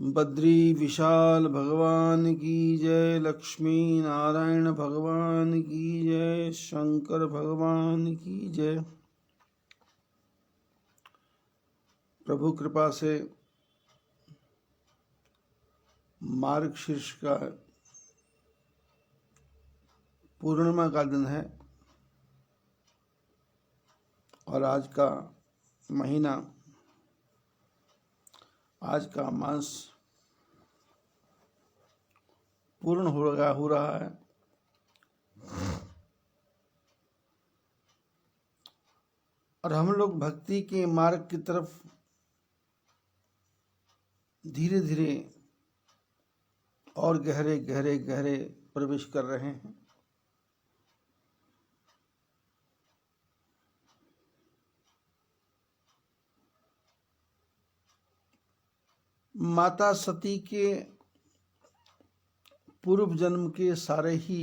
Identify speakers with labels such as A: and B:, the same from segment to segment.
A: बद्री विशाल भगवान की जय, लक्ष्मी नारायण भगवान की जय, शंकर भगवान की जय। प्रभु कृपा से मार्गशीर्ष का पूर्णिमा का दिन है और आज का महीना, आज का मास पूर्ण हो रहा है। और हम लोग भक्ति के मार्ग की तरफ धीरे धीरे और गहरे गहरे गहरे प्रवेश कर रहे हैं। माता सती के पूर्व जन्म के सारे ही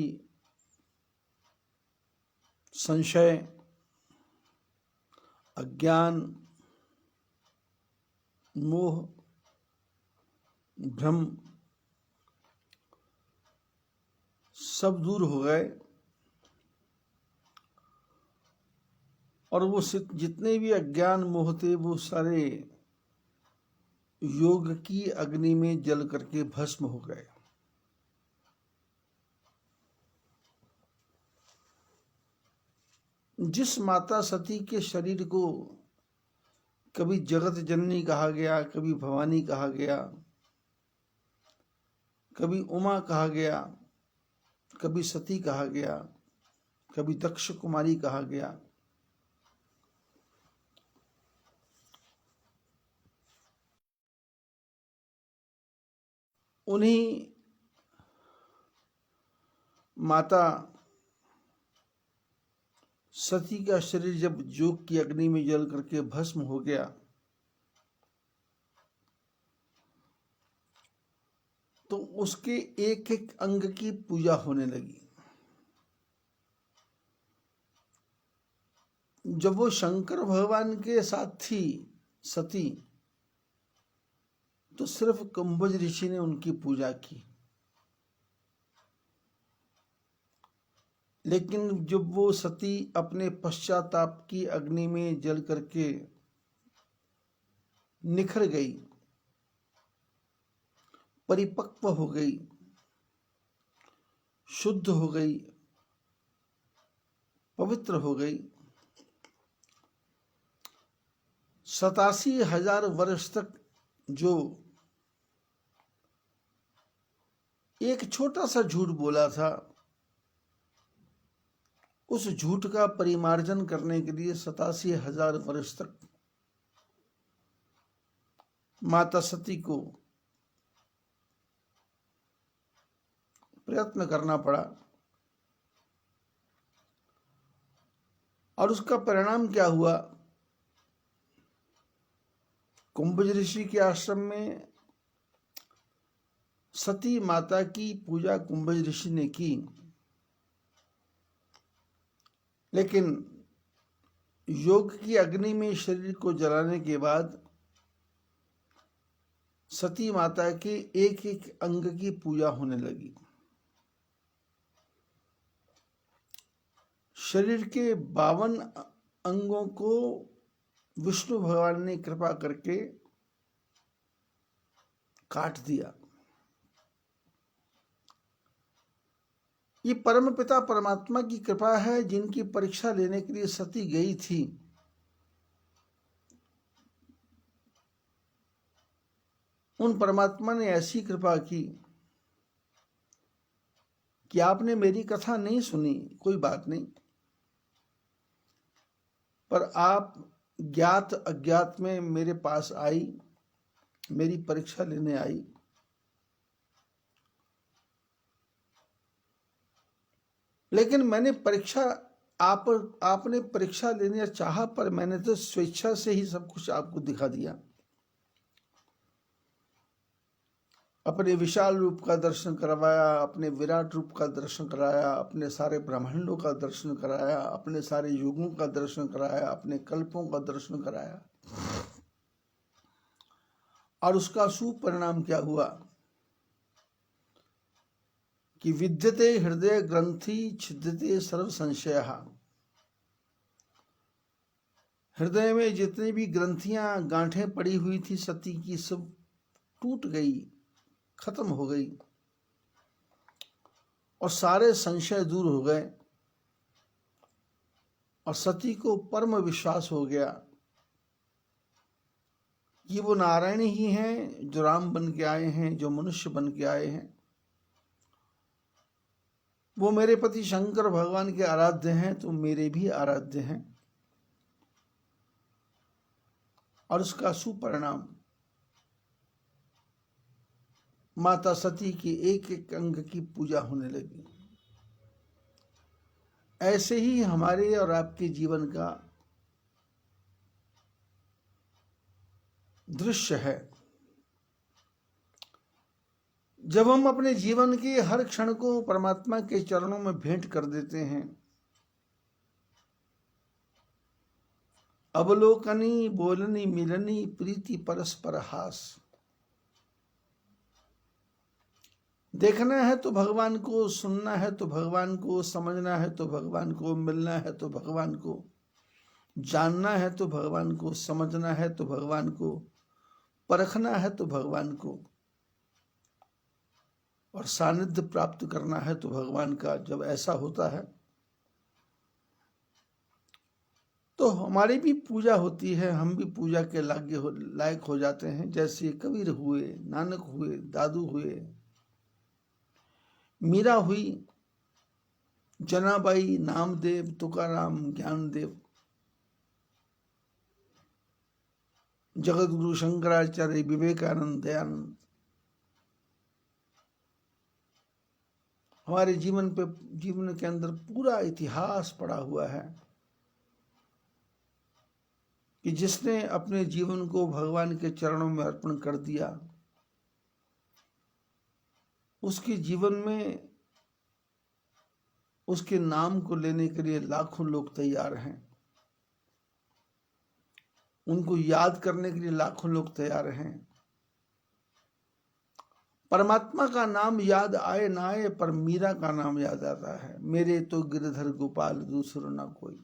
A: संशय, अज्ञान, मोह, भ्रम सब दूर हो गए और वो जितने भी अज्ञान मोह थे वो सारे योग की अग्नि में जल करके भस्म हो गए। जिस माता सती के शरीर को कभी जगत जननी कहा गया, कभी भवानी कहा गया, कभी उमा कहा गया, कभी सती कहा गया, कभी दक्ष कुमारी कहा गया, उन्हीं माता सती का शरीर जब जोग की अग्नि में जल करके भस्म हो गया तो उसके एक एक अंग की पूजा होने लगी। जब वो शंकर भगवान के साथ थी सती तो सिर्फ कुंभज ऋषि ने उनकी पूजा की, लेकिन जब वो सती अपने पश्चाताप की अग्नि में जल करके निखर गई, परिपक्व हो गई, शुद्ध हो गई, पवित्र हो गई, 87,000 वर्ष तक जो एक छोटा सा झूठ बोला था, उस झूठ का परिमार्जन करने के लिए 87,000 वर्ष तक माता सती को प्रयत्न करना पड़ा। और उसका परिणाम क्या हुआ? कुंभज ऋषि के आश्रम में सती माता की पूजा कुंभज ऋषि ने की, लेकिन योग की अग्नि में शरीर को जलाने के बाद सती माता के एक एक अंग की पूजा होने लगी। शरीर के 52 अंगों को विष्णु भगवान ने कृपा करके काट दिया। ये परम पिता परमात्मा की कृपा है, जिनकी परीक्षा लेने के लिए सती गई थी। उन परमात्मा ने ऐसी कृपा की कि आपने मेरी कथा नहीं सुनी, कोई बात नहीं, पर आप ज्ञात अज्ञात में मेरे पास आई, मेरी परीक्षा लेने आई। लेकिन मैंने आपने परीक्षा लेने चाहा, पर मैंने तो स्वेच्छा से ही सब कुछ आपको दिखा दिया। अपने विशाल रूप का दर्शन करवाया, अपने विराट रूप का दर्शन कराया, अपने सारे ब्रह्मांडों का दर्शन कराया, अपने सारे युगों का दर्शन कराया, अपने कल्पों का दर्शन कराया। और उसका सुपरिणाम क्या हुआ कि विद्यते हृदय ग्रंथि छिद्यते सर्व संशय। हृदय में जितनी भी ग्रंथियां गांठें पड़ी हुई थी सती की, सब टूट गई, खत्म हो गई और सारे संशय दूर हो गए और सती को परम विश्वास हो गया कि वो नारायण ही हैं जो राम बन के आए हैं, जो मनुष्य बन के आए हैं। वो मेरे पति शंकर भगवान के आराध्य हैं तो मेरे भी आराध्य हैं। और उसका सुपरिणाम माता सती के एक एक अंग की पूजा होने लगी। ऐसे ही हमारे और आपके जीवन का दृश्य है। जब हम अपने जीवन के हर क्षण को परमात्मा के चरणों में भेंट कर देते हैं, अवलोकनी बोलनी मिलनी प्रीति परस्पर हास। देखना है तो भगवान को, सुनना है तो भगवान को, समझना है तो भगवान को, मिलना है तो भगवान को, जानना है तो भगवान को, समझना है तो भगवान को, परखना है तो भगवान को, और सानिध्य प्राप्त करना है तो भगवान का। जब ऐसा होता है तो हमारी भी पूजा होती है, हम भी पूजा के लायक हो जाते हैं। जैसे कबीर हुए, नानक हुए, दादू हुए, मीरा हुई, जनाबाई, नामदेव, तुकाराम, ज्ञानदेव, जगत गुरु शंकराचार्य, विवेकानंद, दयानंद। हमारे जीवन के अंदर पूरा इतिहास पड़ा हुआ है कि जिसने अपने जीवन को भगवान के चरणों में अर्पण कर दिया, उसके जीवन में उसके नाम को लेने के लिए लाखों लोग तैयार हैं, उनको याद करने के लिए लाखों लोग तैयार हैं। परमात्मा का नाम याद आए ना आए, पर मीरा का नाम याद आता है। मेरे तो गिरधर गोपाल दूसरा ना कोई।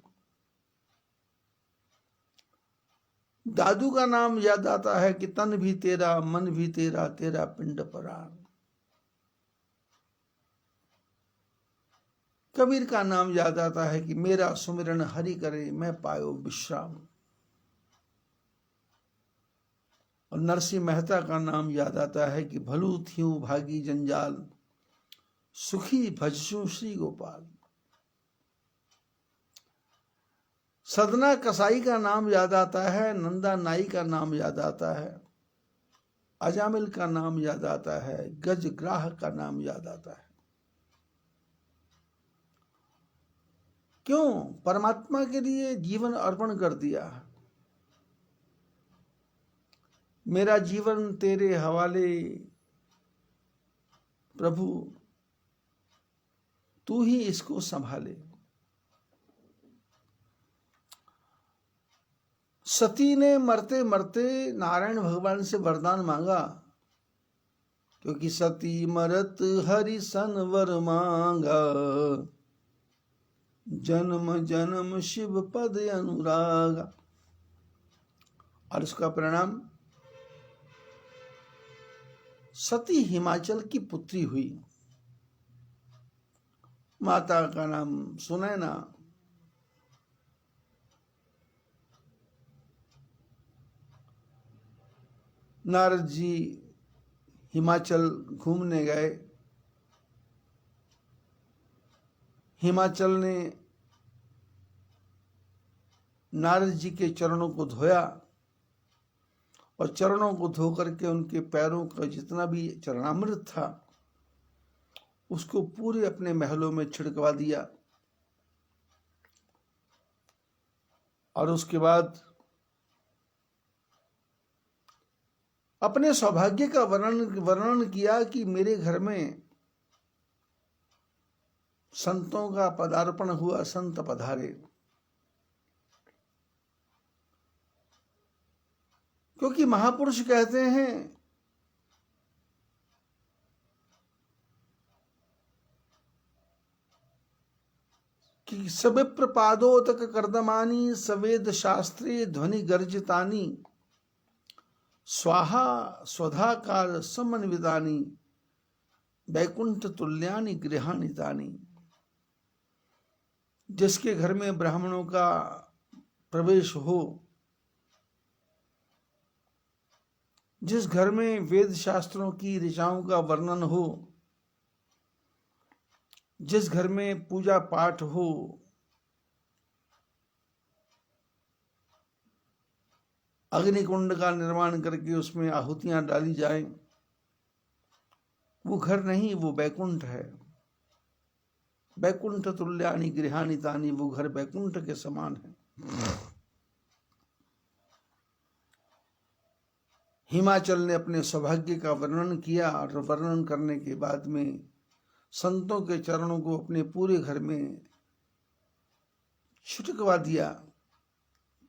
A: दादू का नाम याद आता है कि तन भी तेरा, मन भी तेरा, तेरा पिंड परान। कबीर का नाम याद आता है कि मेरा सुमिरन हरि करे, मैं पायो विश्राम। और नरसिंह मेहता का नाम याद आता है कि भलू थियूं भागी जंजाल, सुखी भजसू श्री गोपाल। सदना कसाई का नाम याद आता है, नंदा नाई का नाम याद आता है, अजामिल का नाम याद आता है, गज ग्राह का नाम याद आता है। क्यों? परमात्मा के लिए जीवन अर्पण कर दिया। मेरा जीवन तेरे हवाले प्रभु, तू ही इसको संभाले। सती ने मरते मरते नारायण भगवान से वरदान मांगा, क्योंकि सती मरत हरि सन वर मांगा, जन्म जन्म शिव पद अनुराग। और उसका परिणाम सती हिमाचल की पुत्री हुई। माता का नाम सुनैना। नारद जी हिमाचल घूमने गए। हिमाचल ने नारद जी के चरणों को धोया और चरणों को धो करके उनके पैरों का जितना भी चरणामृत था उसको पूरे अपने महलों में छिड़कवा दिया। और उसके बाद अपने सौभाग्य का वर्णन किया कि मेरे घर में संतों का पदार्पण हुआ, संत पधारे। क्योंकि महापुरुष कहते हैं कि सविप्र पादोदक कर्दमानी सवेद शास्त्री ध्वनि गर्जितानी स्वाहा स्वधाकार समन्वितानी वैकुंठ तुल्यानि गृहाणि तानि। जिसके घर में ब्राह्मणों का प्रवेश हो, जिस घर में वेद शास्त्रों की ऋचाओं का वर्णन हो, जिस घर में पूजा पाठ हो, अग्निकुंड का निर्माण करके उसमें आहुतियां डाली जाएं, वो घर नहीं, वो वैकुंठ है। वैकुंठ तुल्यानि गृहाणि तानि, वो घर वैकुंठ के समान है। हिमाचल ने अपने सौभाग्य का वर्णन किया और वर्णन करने के बाद में संतों के चरणों को अपने पूरे घर में छिटकवा दिया,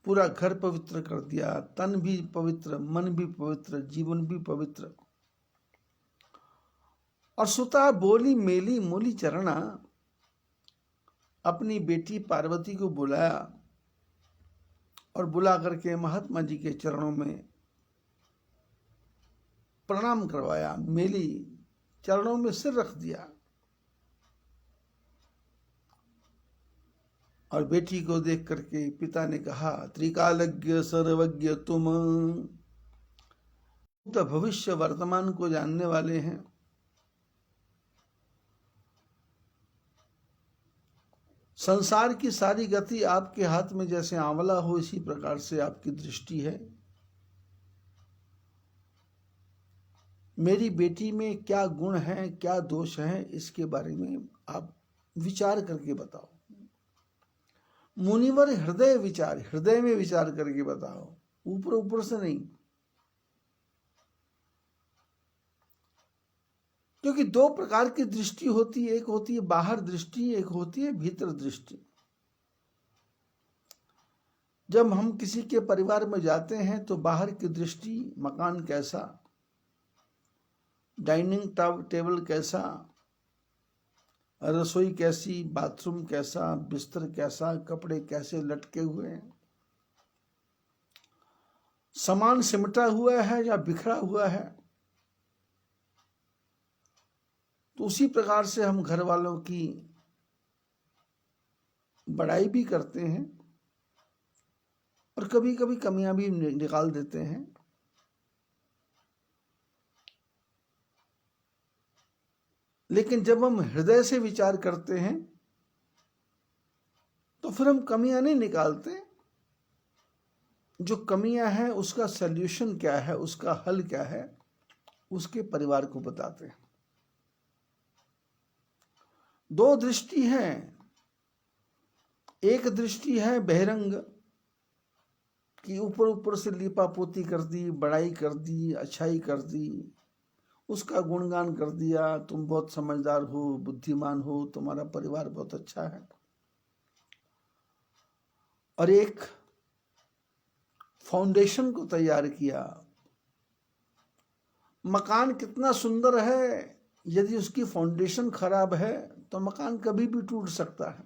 A: पूरा घर पवित्र कर दिया, तन भी पवित्र, मन भी पवित्र, जीवन भी पवित्र। और सुता बोली मेली मूली चरणा, अपनी बेटी पार्वती को बुलाया और बुला करके महात्मा जी के चरणों में प्रणाम करवाया, मेली चरणों में सिर रख दिया। और बेटी को देख करके पिता ने कहा, त्रिकालज्ञ सर्वज्ञ तुम, तो भविष्य वर्तमान को जानने वाले हैं। संसार की सारी गति आपके हाथ में जैसे आंवला हो, इसी प्रकार से आपकी दृष्टि है। मेरी बेटी में क्या गुण है, क्या दोष है, इसके बारे में आप विचार करके बताओ। मुनिवर हृदय विचार, हृदय में विचार करके बताओ, ऊपर ऊपर से नहीं। क्योंकि दो प्रकार की दृष्टि होती है, एक होती है बाहर दृष्टि, एक होती है भीतर दृष्टि। जब हम किसी के परिवार में जाते हैं तो बाहर की दृष्टि, मकान कैसा, डाइनिंग टेबल कैसा, रसोई कैसी, बाथरूम कैसा, बिस्तर कैसा, कपड़े कैसे लटके हुए हैं, सामान सिमटा हुआ है या बिखरा हुआ है। तो उसी प्रकार से हम घर वालों की बड़ाई भी करते हैं और कभी कभी कमियां भी निकाल देते हैं। लेकिन जब हम हृदय से विचार करते हैं तो फिर हम कमियां नहीं निकालते, जो कमियां हैं उसका सल्यूशन क्या है, उसका हल क्या है, उसके परिवार को बताते हैं। दो दृष्टि है, एक दृष्टि है बहिरंग कि ऊपर ऊपर से लीपा पोती कर दी, बड़ाई कर दी, अच्छाई कर दी, उसका गुणगान कर दिया, तुम बहुत समझदार हो, बुद्धिमान हो, तुम्हारा परिवार बहुत अच्छा है। और एक फाउंडेशन को तैयार किया, मकान कितना सुंदर है, यदि उसकी फाउंडेशन खराब है तो मकान कभी भी टूट सकता है।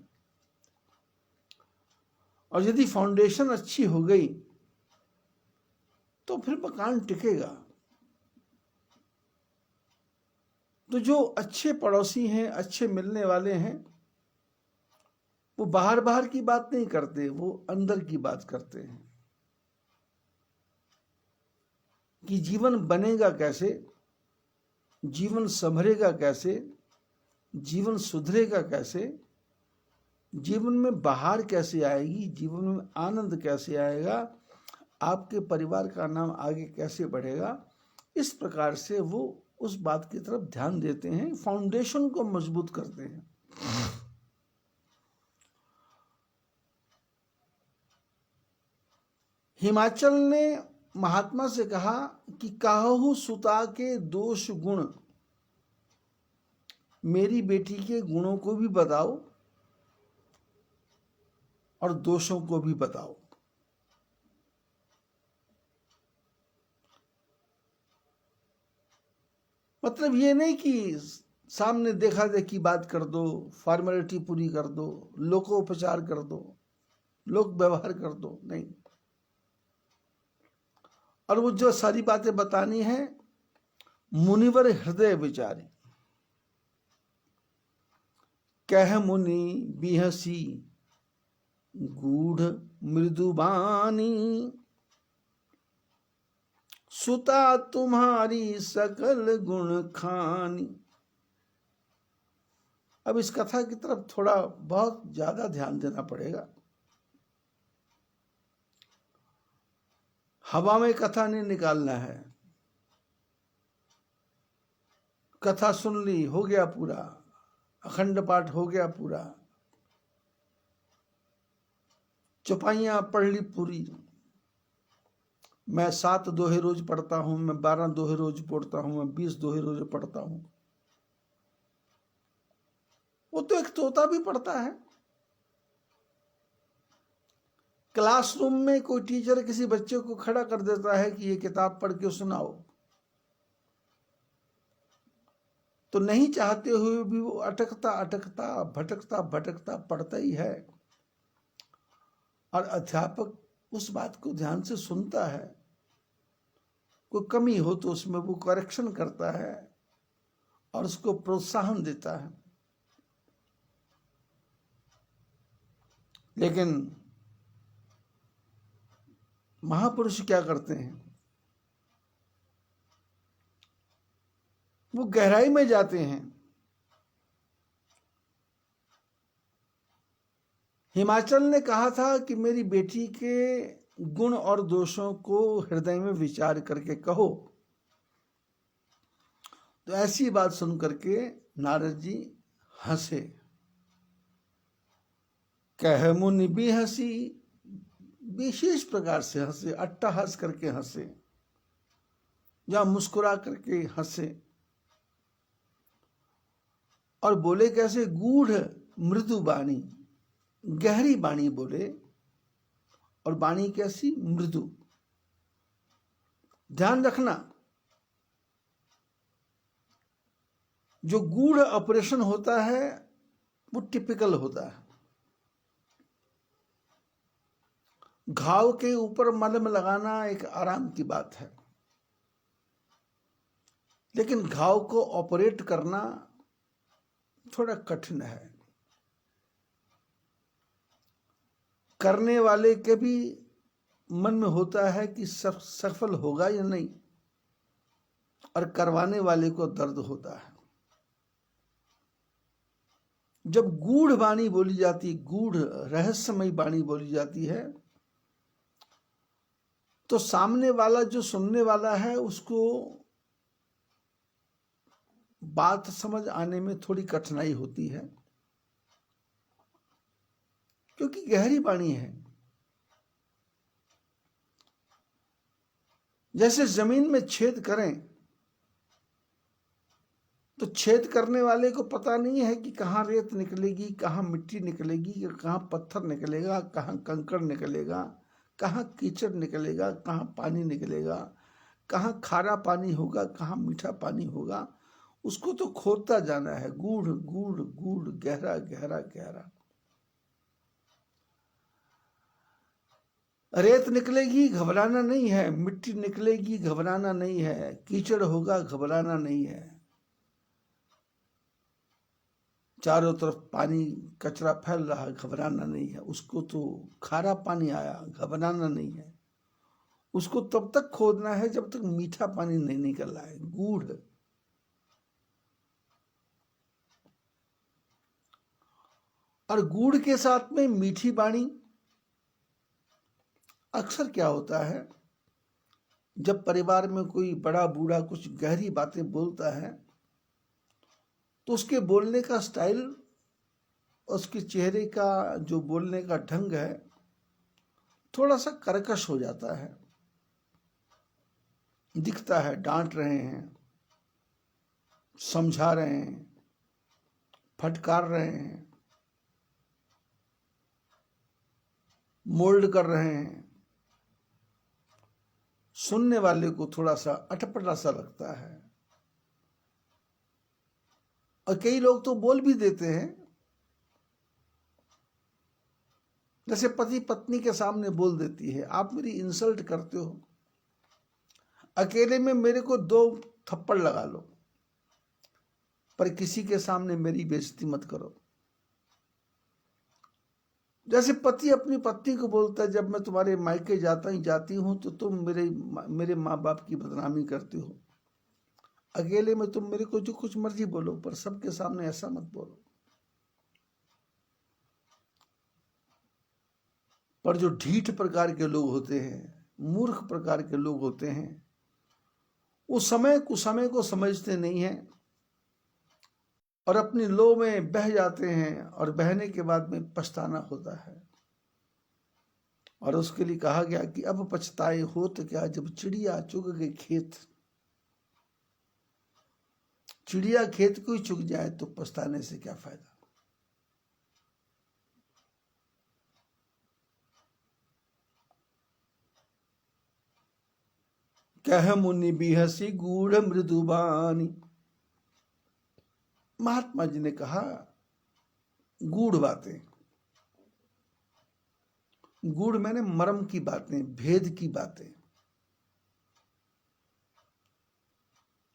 A: और यदि फाउंडेशन अच्छी हो गई तो फिर मकान टिकेगा। तो जो अच्छे पड़ोसी हैं, अच्छे मिलने वाले हैं, वो बाहर बाहर की बात नहीं करते, वो अंदर की बात करते हैं कि जीवन बनेगा कैसे, जीवन संभरेगा कैसे, जीवन सुधरेगा कैसे, जीवन में बाहर कैसे आएगी, जीवन में आनंद कैसे आएगा, आपके परिवार का नाम आगे कैसे बढ़ेगा। इस प्रकार से वो उस बात की तरफ ध्यान देते हैं, फाउंडेशन को मजबूत करते हैं। हिमाचल ने महात्मा से कहा कि काहू सुता के दोष गुण, मेरी बेटी के गुणों को भी बताओ और दोषों को भी बताओ। मतलब ये नहीं कि सामने देखा देखी बात कर दो, फॉर्मेलिटी पूरी कर दो, लोकोपचार कर दो, लोक व्यवहार कर दो, नहीं। और वो जो सारी बातें बतानी है, मुनिवर हृदय विचारी, कह मुनि बिहसी गूढ़ मृदुबानी, सुता तुम्हारी सकल गुण खानी। अब इस कथा की तरफ थोड़ा बहुत ज्यादा ध्यान देना पड़ेगा। हवा में कथा नहीं निकालना है। कथा सुन ली, हो गया पूरा, अखंड पाठ हो गया पूरा, चौपाइयां पढ़ ली पूरी। मैं 7 दोहे रोज पढ़ता हूं, मैं 12 दोहे रोज पढ़ता हूं, मैं 20 दोहे रोज पढ़ता हूं। वो तो एक तोता भी पढ़ता है। क्लासरूम में कोई टीचर किसी बच्चे को खड़ा कर देता है कि ये किताब पढ़ के सुनाओ, तो नहीं चाहते हुए भी वो अटकता अटकता भटकता भटकता पढ़ता ही है। और अध्यापक उस बात को ध्यान से सुनता है, कोई कमी हो तो उसमें वो करेक्शन करता है और उसको प्रोत्साहन देता है। लेकिन महापुरुष क्या करते हैं, वो गहराई में जाते हैं। हिमाचल ने कहा था कि मेरी बेटी के गुण और दोषों को हृदय में विचार करके कहो। तो ऐसी बात सुन करके नारद जी हंसे। कह मुनि भी हंसी, विशेष प्रकार से हंसे, अट्टहास करके हंसे या मुस्कुरा करके हंसे। और बोले कैसे, गूढ़ मृदु बाणी, गहरी बाणी बोले। और बाणी कैसी, मृदु। ध्यान रखना, जो गूढ़ ऑपरेशन होता है वो टिपिकल होता है। घाव के ऊपर मलम लगाना एक आराम की बात है, लेकिन घाव को ऑपरेट करना थोड़ा कठिन है। करने वाले के भी मन में होता है कि सफल होगा या नहीं, और करवाने वाले को दर्द होता है। जब गूढ़ वाणी बोली जाती, गूढ़ रहस्यमयी वाणी बोली जाती है, तो सामने वाला जो सुनने वाला है उसको बात समझ आने में थोड़ी कठिनाई होती है, क्योंकि गहरी वाणी है। जैसे जमीन में छेद करें तो छेद करने वाले को पता नहीं है कि कहाँ रेत निकलेगी, कहाँ मिट्टी निकलेगी, कहाँ पत्थर निकलेगा, कहाँ कंकड़ निकलेगा, कहाँ कीचड़ निकलेगा, कहाँ पानी निकलेगा, कहाँ खारा पानी होगा, कहाँ मीठा पानी होगा। उसको तो खोदता जाना है, गूढ़ गूढ़ गूढ़, गहरा गहरा गहरा। रेत निकलेगी घबराना नहीं है, मिट्टी निकलेगी घबराना नहीं है, कीचड़ होगा घबराना नहीं है, चारों तरफ पानी कचरा फैल रहा है घबराना नहीं है। उसको तो खारा पानी आया घबराना नहीं है, उसको तब तक खोदना है जब तक मीठा पानी नहीं निकल रहा है, गूढ़। और गूढ़ के साथ में मीठी वाणी। अक्सर क्या होता है, जब परिवार में कोई बड़ा बूढ़ा कुछ गहरी बातें बोलता है तो उसके बोलने का स्टाइल, उसके चेहरे का जो बोलने का ढंग है, थोड़ा सा कर्कश हो जाता है। दिखता है डांट रहे हैं, समझा रहे हैं, फटकार रहे हैं, मोल्ड कर रहे हैं। सुनने वाले को थोड़ा सा अटपटा सा लगता है। और कई लोग तो बोल भी देते हैं, जैसे पति पत्नी के सामने बोल देती है, आप मेरी इंसल्ट करते हो, अकेले में मेरे को 2 थप्पड़ लगा लो, पर किसी के सामने मेरी बेइज्जती मत करो। जैसे पति अपनी पत्नी को बोलता है, जब मैं तुम्हारे मायके जाती हूं तो तुम मेरे माँ बाप की बदनामी करते हो, अकेले में तुम मेरे को जो कुछ मर्जी बोलो, पर सबके सामने ऐसा मत बोलो। पर जो ढीठ प्रकार के लोग होते हैं, मूर्ख प्रकार के लोग होते हैं, वो समय को समझते नहीं हैं और अपनी लो में बह जाते हैं, और बहने के बाद में पछताना होता है। और उसके लिए कहा गया कि अब पछताए हो तो क्या, जब चिड़िया चुग गई खेत। चिड़िया खेत को ही चुग जाए तो पछताने से क्या फायदा। कह मुनि बिहसी गूढ़ मृदुबानी। महात्मा जी ने कहा गूढ़ बातें, गूढ़ मैंने मर्म की बातें, भेद की बातें,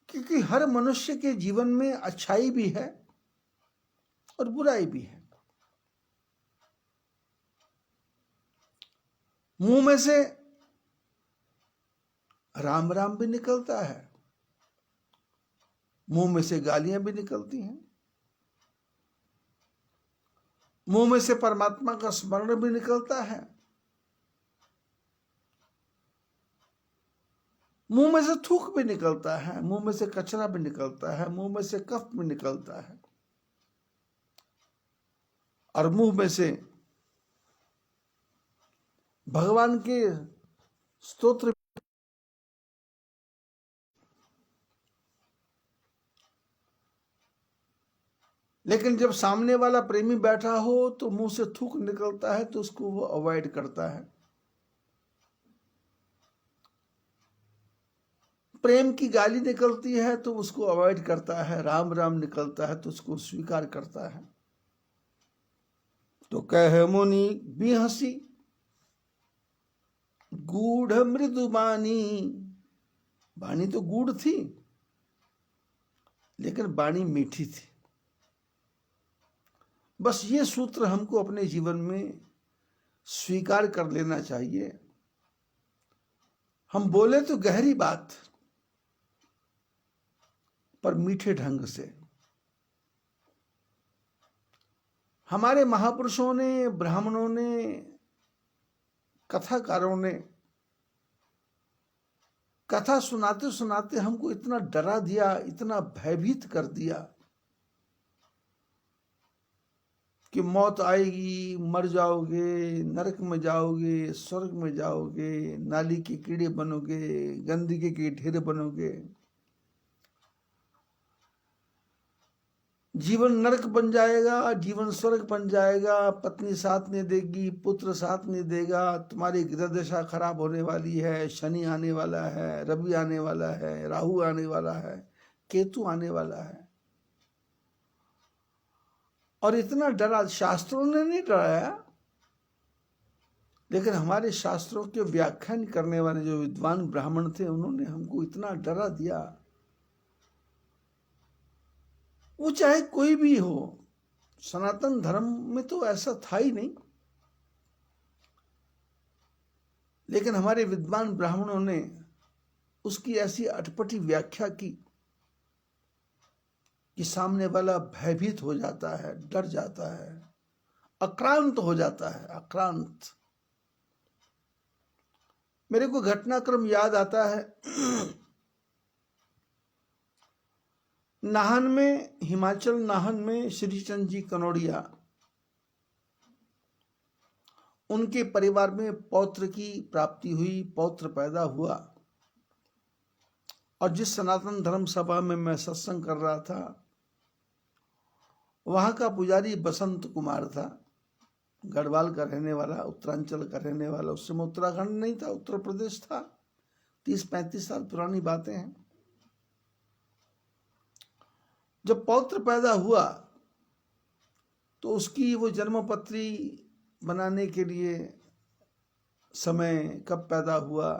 A: क्योंकि हर मनुष्य के जीवन में अच्छाई भी है और बुराई भी है। मुंह में से राम राम भी निकलता है, मुंह में से गालियां भी निकलती हैं, मुंह में से परमात्मा का स्मरण भी निकलता है, मुंह में से थूक भी निकलता है, मुंह में से कचरा भी निकलता है, मुंह में से कफ भी निकलता है, और मुंह में से भगवान के स्तोत्र। लेकिन जब सामने वाला प्रेमी बैठा हो तो मुंह से थूक निकलता है तो उसको वो अवॉइड करता है। प्रेम की गाली निकलती है तो उसको अवॉइड करता है, राम राम निकलता है तो उसको स्वीकार करता है। तो कह मुनि बिहसी गूढ़ मृदु बानी। बानी तो गूढ़ थी लेकिन बानी मीठी थी। बस ये सूत्र हमको अपने जीवन में स्वीकार कर लेना चाहिए। हम बोले तो गहरी बात, पर मीठे ढंग से। हमारे महापुरुषों ने, ब्राह्मणों ने, कथाकारों ने कथा सुनाते सुनाते हमको इतना डरा दिया, इतना भयभीत कर दिया कि मौत आएगी, मर जाओगे, नरक में जाओगे, स्वर्ग में जाओगे, नाली के कीड़े बनोगे, गंदगी के ढेर बनोगे, जीवन नरक बन जाएगा, जीवन स्वर्ग बन जाएगा, पत्नी साथ नहीं देगी, पुत्र साथ नहीं देगा, तुम्हारी ग्रह दशा खराब होने वाली है, शनि आने वाला है, रवि आने वाला है, राहु आने वाला है, केतु आने वाला है। और इतना डरा, शास्त्रों ने नहीं डराया, लेकिन हमारे शास्त्रों के व्याख्यान करने वाले जो विद्वान ब्राह्मण थे उन्होंने हमको इतना डरा दिया। वो चाहे कोई भी हो, सनातन धर्म में तो ऐसा था ही नहीं, लेकिन हमारे विद्वान ब्राह्मणों ने उसकी ऐसी अटपटी व्याख्या की कि सामने वाला भयभीत हो जाता है, डर जाता है, आक्रांत हो जाता है, आक्रांत। मेरे को घटनाक्रम याद आता है नाहन में, हिमाचल नाहन में श्रीचंद जी कनौड़िया, उनके परिवार में पौत्र की प्राप्ति हुई, पौत्र पैदा हुआ। और जिस सनातन धर्म सभा में मैं सत्संग कर रहा था, वहां का पुजारी बसंत कुमार था, गढ़वाल का रहने वाला, उत्तरांचल का रहने वाला। उस समय उत्तराखंड नहीं था, उत्तर प्रदेश था। 30-35 साल पुरानी बातें हैं। जब पौत्र पैदा हुआ तो उसकी वो जन्मपत्री बनाने के लिए समय कब पैदा हुआ,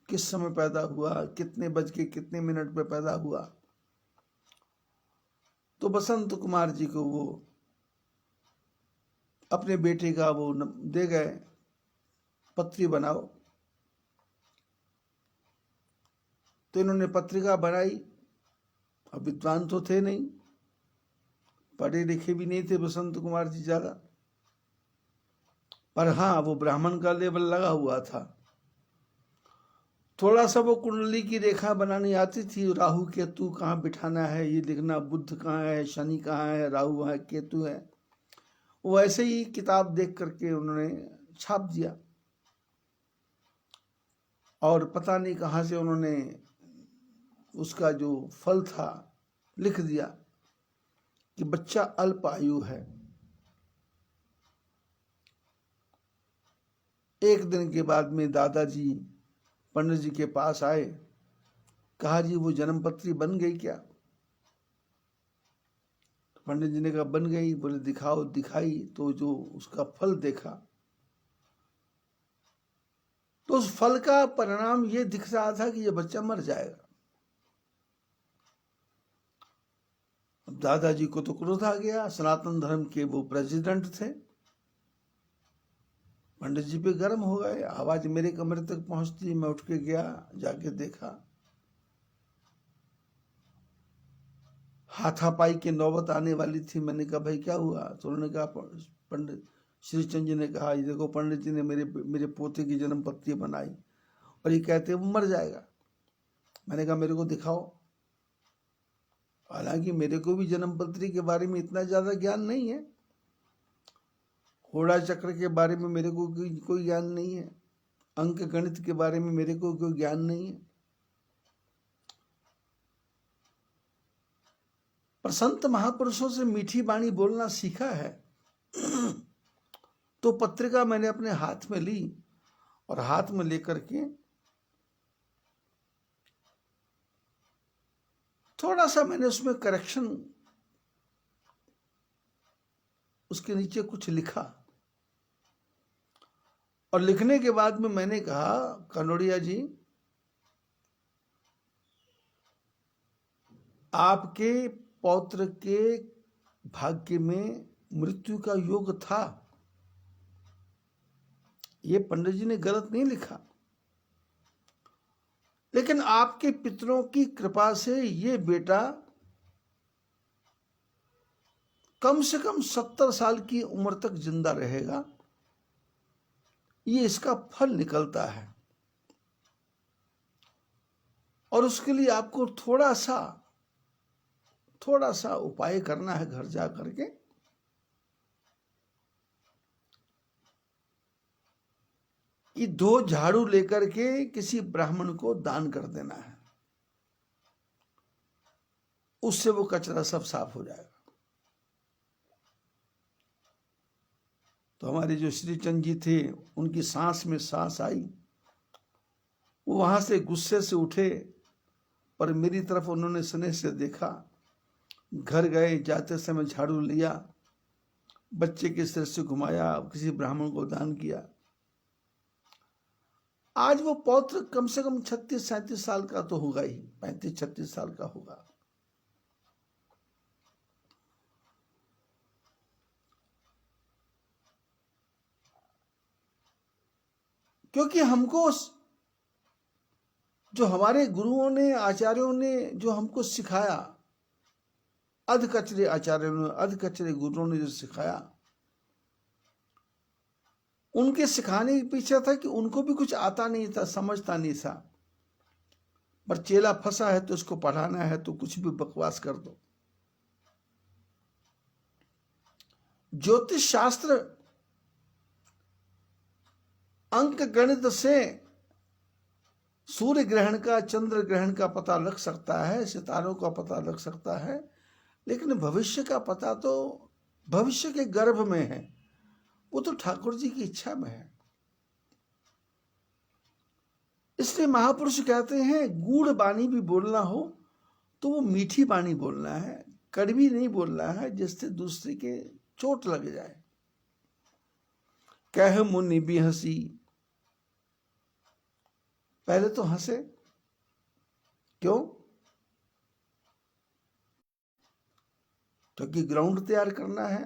A: किस समय पैदा हुआ, कितने बज के कितने मिनट पे पैदा हुआ, तो बसंत कुमार जी को वो अपने बेटे का वो दे गए, पत्री बनाओ। तो इन्होंने पत्रिका बनाई। अब विद्वान तो थे नहीं, पढ़े लिखे भी नहीं थे बसंत कुमार जी ज्यादा, पर हाँ वो ब्राह्मण का लेवल लगा हुआ था। थोड़ा सा वो कुंडली की रेखा बनानी आती थी, राहु केतु कहाँ बिठाना है ये लिखना, बुध कहाँ है, शनि कहाँ है, राहु है, केतु है। वो ऐसे ही किताब देख करके उन्होंने छाप दिया और पता नहीं कहाँ से उन्होंने उसका जो फल था लिख दिया कि बच्चा अल्प आयु है। एक दिन के बाद में दादाजी पंडित जी के पास आए, कहा जी वो जन्मपत्री बन गई क्या? पंडित जी ने कहा बन गई। बोले दिखाओ। दिखाई तो जो उसका फल देखा तो उस फल का परिणाम ये दिख रहा था कि ये बच्चा मर जाएगा। अब दादाजी को तो क्रोध आ गया, सनातन धर्म के वो प्रेसिडेंट थे, पंडित जी पे गर्म हो गए। आवाज मेरे कमरे तक पहुंचती, मैं उठ के गया, जाके देखा हाथापाई की नौबत आने वाली थी। मैंने कहा भाई क्या हुआ? तो उन्होंने कहा पंडित श्रीचंद जी ने कहा ये देखो पंडित जी ने मेरे पोते की जन्म पत्री बनाई और ये कहते वो मर जाएगा। मैंने कहा मेरे को दिखाओ। हालांकि मेरे को भी जन्म पत्री के बारे में इतना ज्यादा ज्ञान नहीं है, होड़ा चक्र के बारे में मेरे को कोई ज्ञान नहीं है, अंक गणित के बारे में मेरे को कोई ज्ञान नहीं है। पर संत महापुरुषों से मीठी वाणी बोलना सीखा है। तो पत्रिका मैंने अपने हाथ में ली और हाथ में लेकर के थोड़ा सा मैंने उसमें करेक्शन, उसके नीचे कुछ लिखा और लिखने के बाद में मैंने कहा कनोड़िया जी आपके पौत्र के भाग्य में मृत्यु का योग था। ये पंडित जी ने गलत नहीं लिखा, लेकिन आपके पितरों की कृपा से ये बेटा कम से कम 70 साल की उम्र तक जिंदा रहेगा, ये इसका फल निकलता है। और उसके लिए आपको थोड़ा सा उपाय करना है घर जा करके। कि 2 झाड़ू लेकर के किसी ब्राह्मण को दान कर देना है, उससे वो कचरा सब साफ हो जाएगा। तो हमारे जो श्रीचंद जी थे उनकी सांस में सांस आई, वो वहां से गुस्से से उठे, पर मेरी तरफ उन्होंने स्नेह से देखा। घर गए, जाते समय झाड़ू लिया, बच्चे के सिर से घुमाया, किसी ब्राह्मण को दान किया। आज वो पौत्र कम से कम 36-37 साल का तो होगा ही, 35-36 साल का होगा। क्योंकि हमको जो हमारे गुरुओं ने, आचार्यों ने जो हमको सिखाया, अधकचरे आचार्यों ने, अधकचरे गुरुओं ने जो सिखाया, उनके सिखाने के पीछे था कि उनको भी कुछ आता नहीं था, समझता नहीं था, पर चेला फंसा है तो उसको पढ़ाना है तो कुछ भी बकवास कर दो। ज्योतिष शास्त्र अंक गणित से सूर्य ग्रहण का, चंद्र ग्रहण का पता लग सकता है, सितारों का पता लग सकता है, लेकिन भविष्य का पता तो भविष्य के गर्भ में है, वो तो ठाकुर जी की इच्छा में है। इसलिए महापुरुष कहते हैं गूढ़ वाणी भी बोलना हो तो वो मीठी वाणी बोलना है, कड़वी नहीं बोलना है जिससे दूसरे के चोट लग जाए। कह मुनि भी हंसी, पहले तो हंसे, क्यों? क्योंकि ग्राउंड तैयार करना है।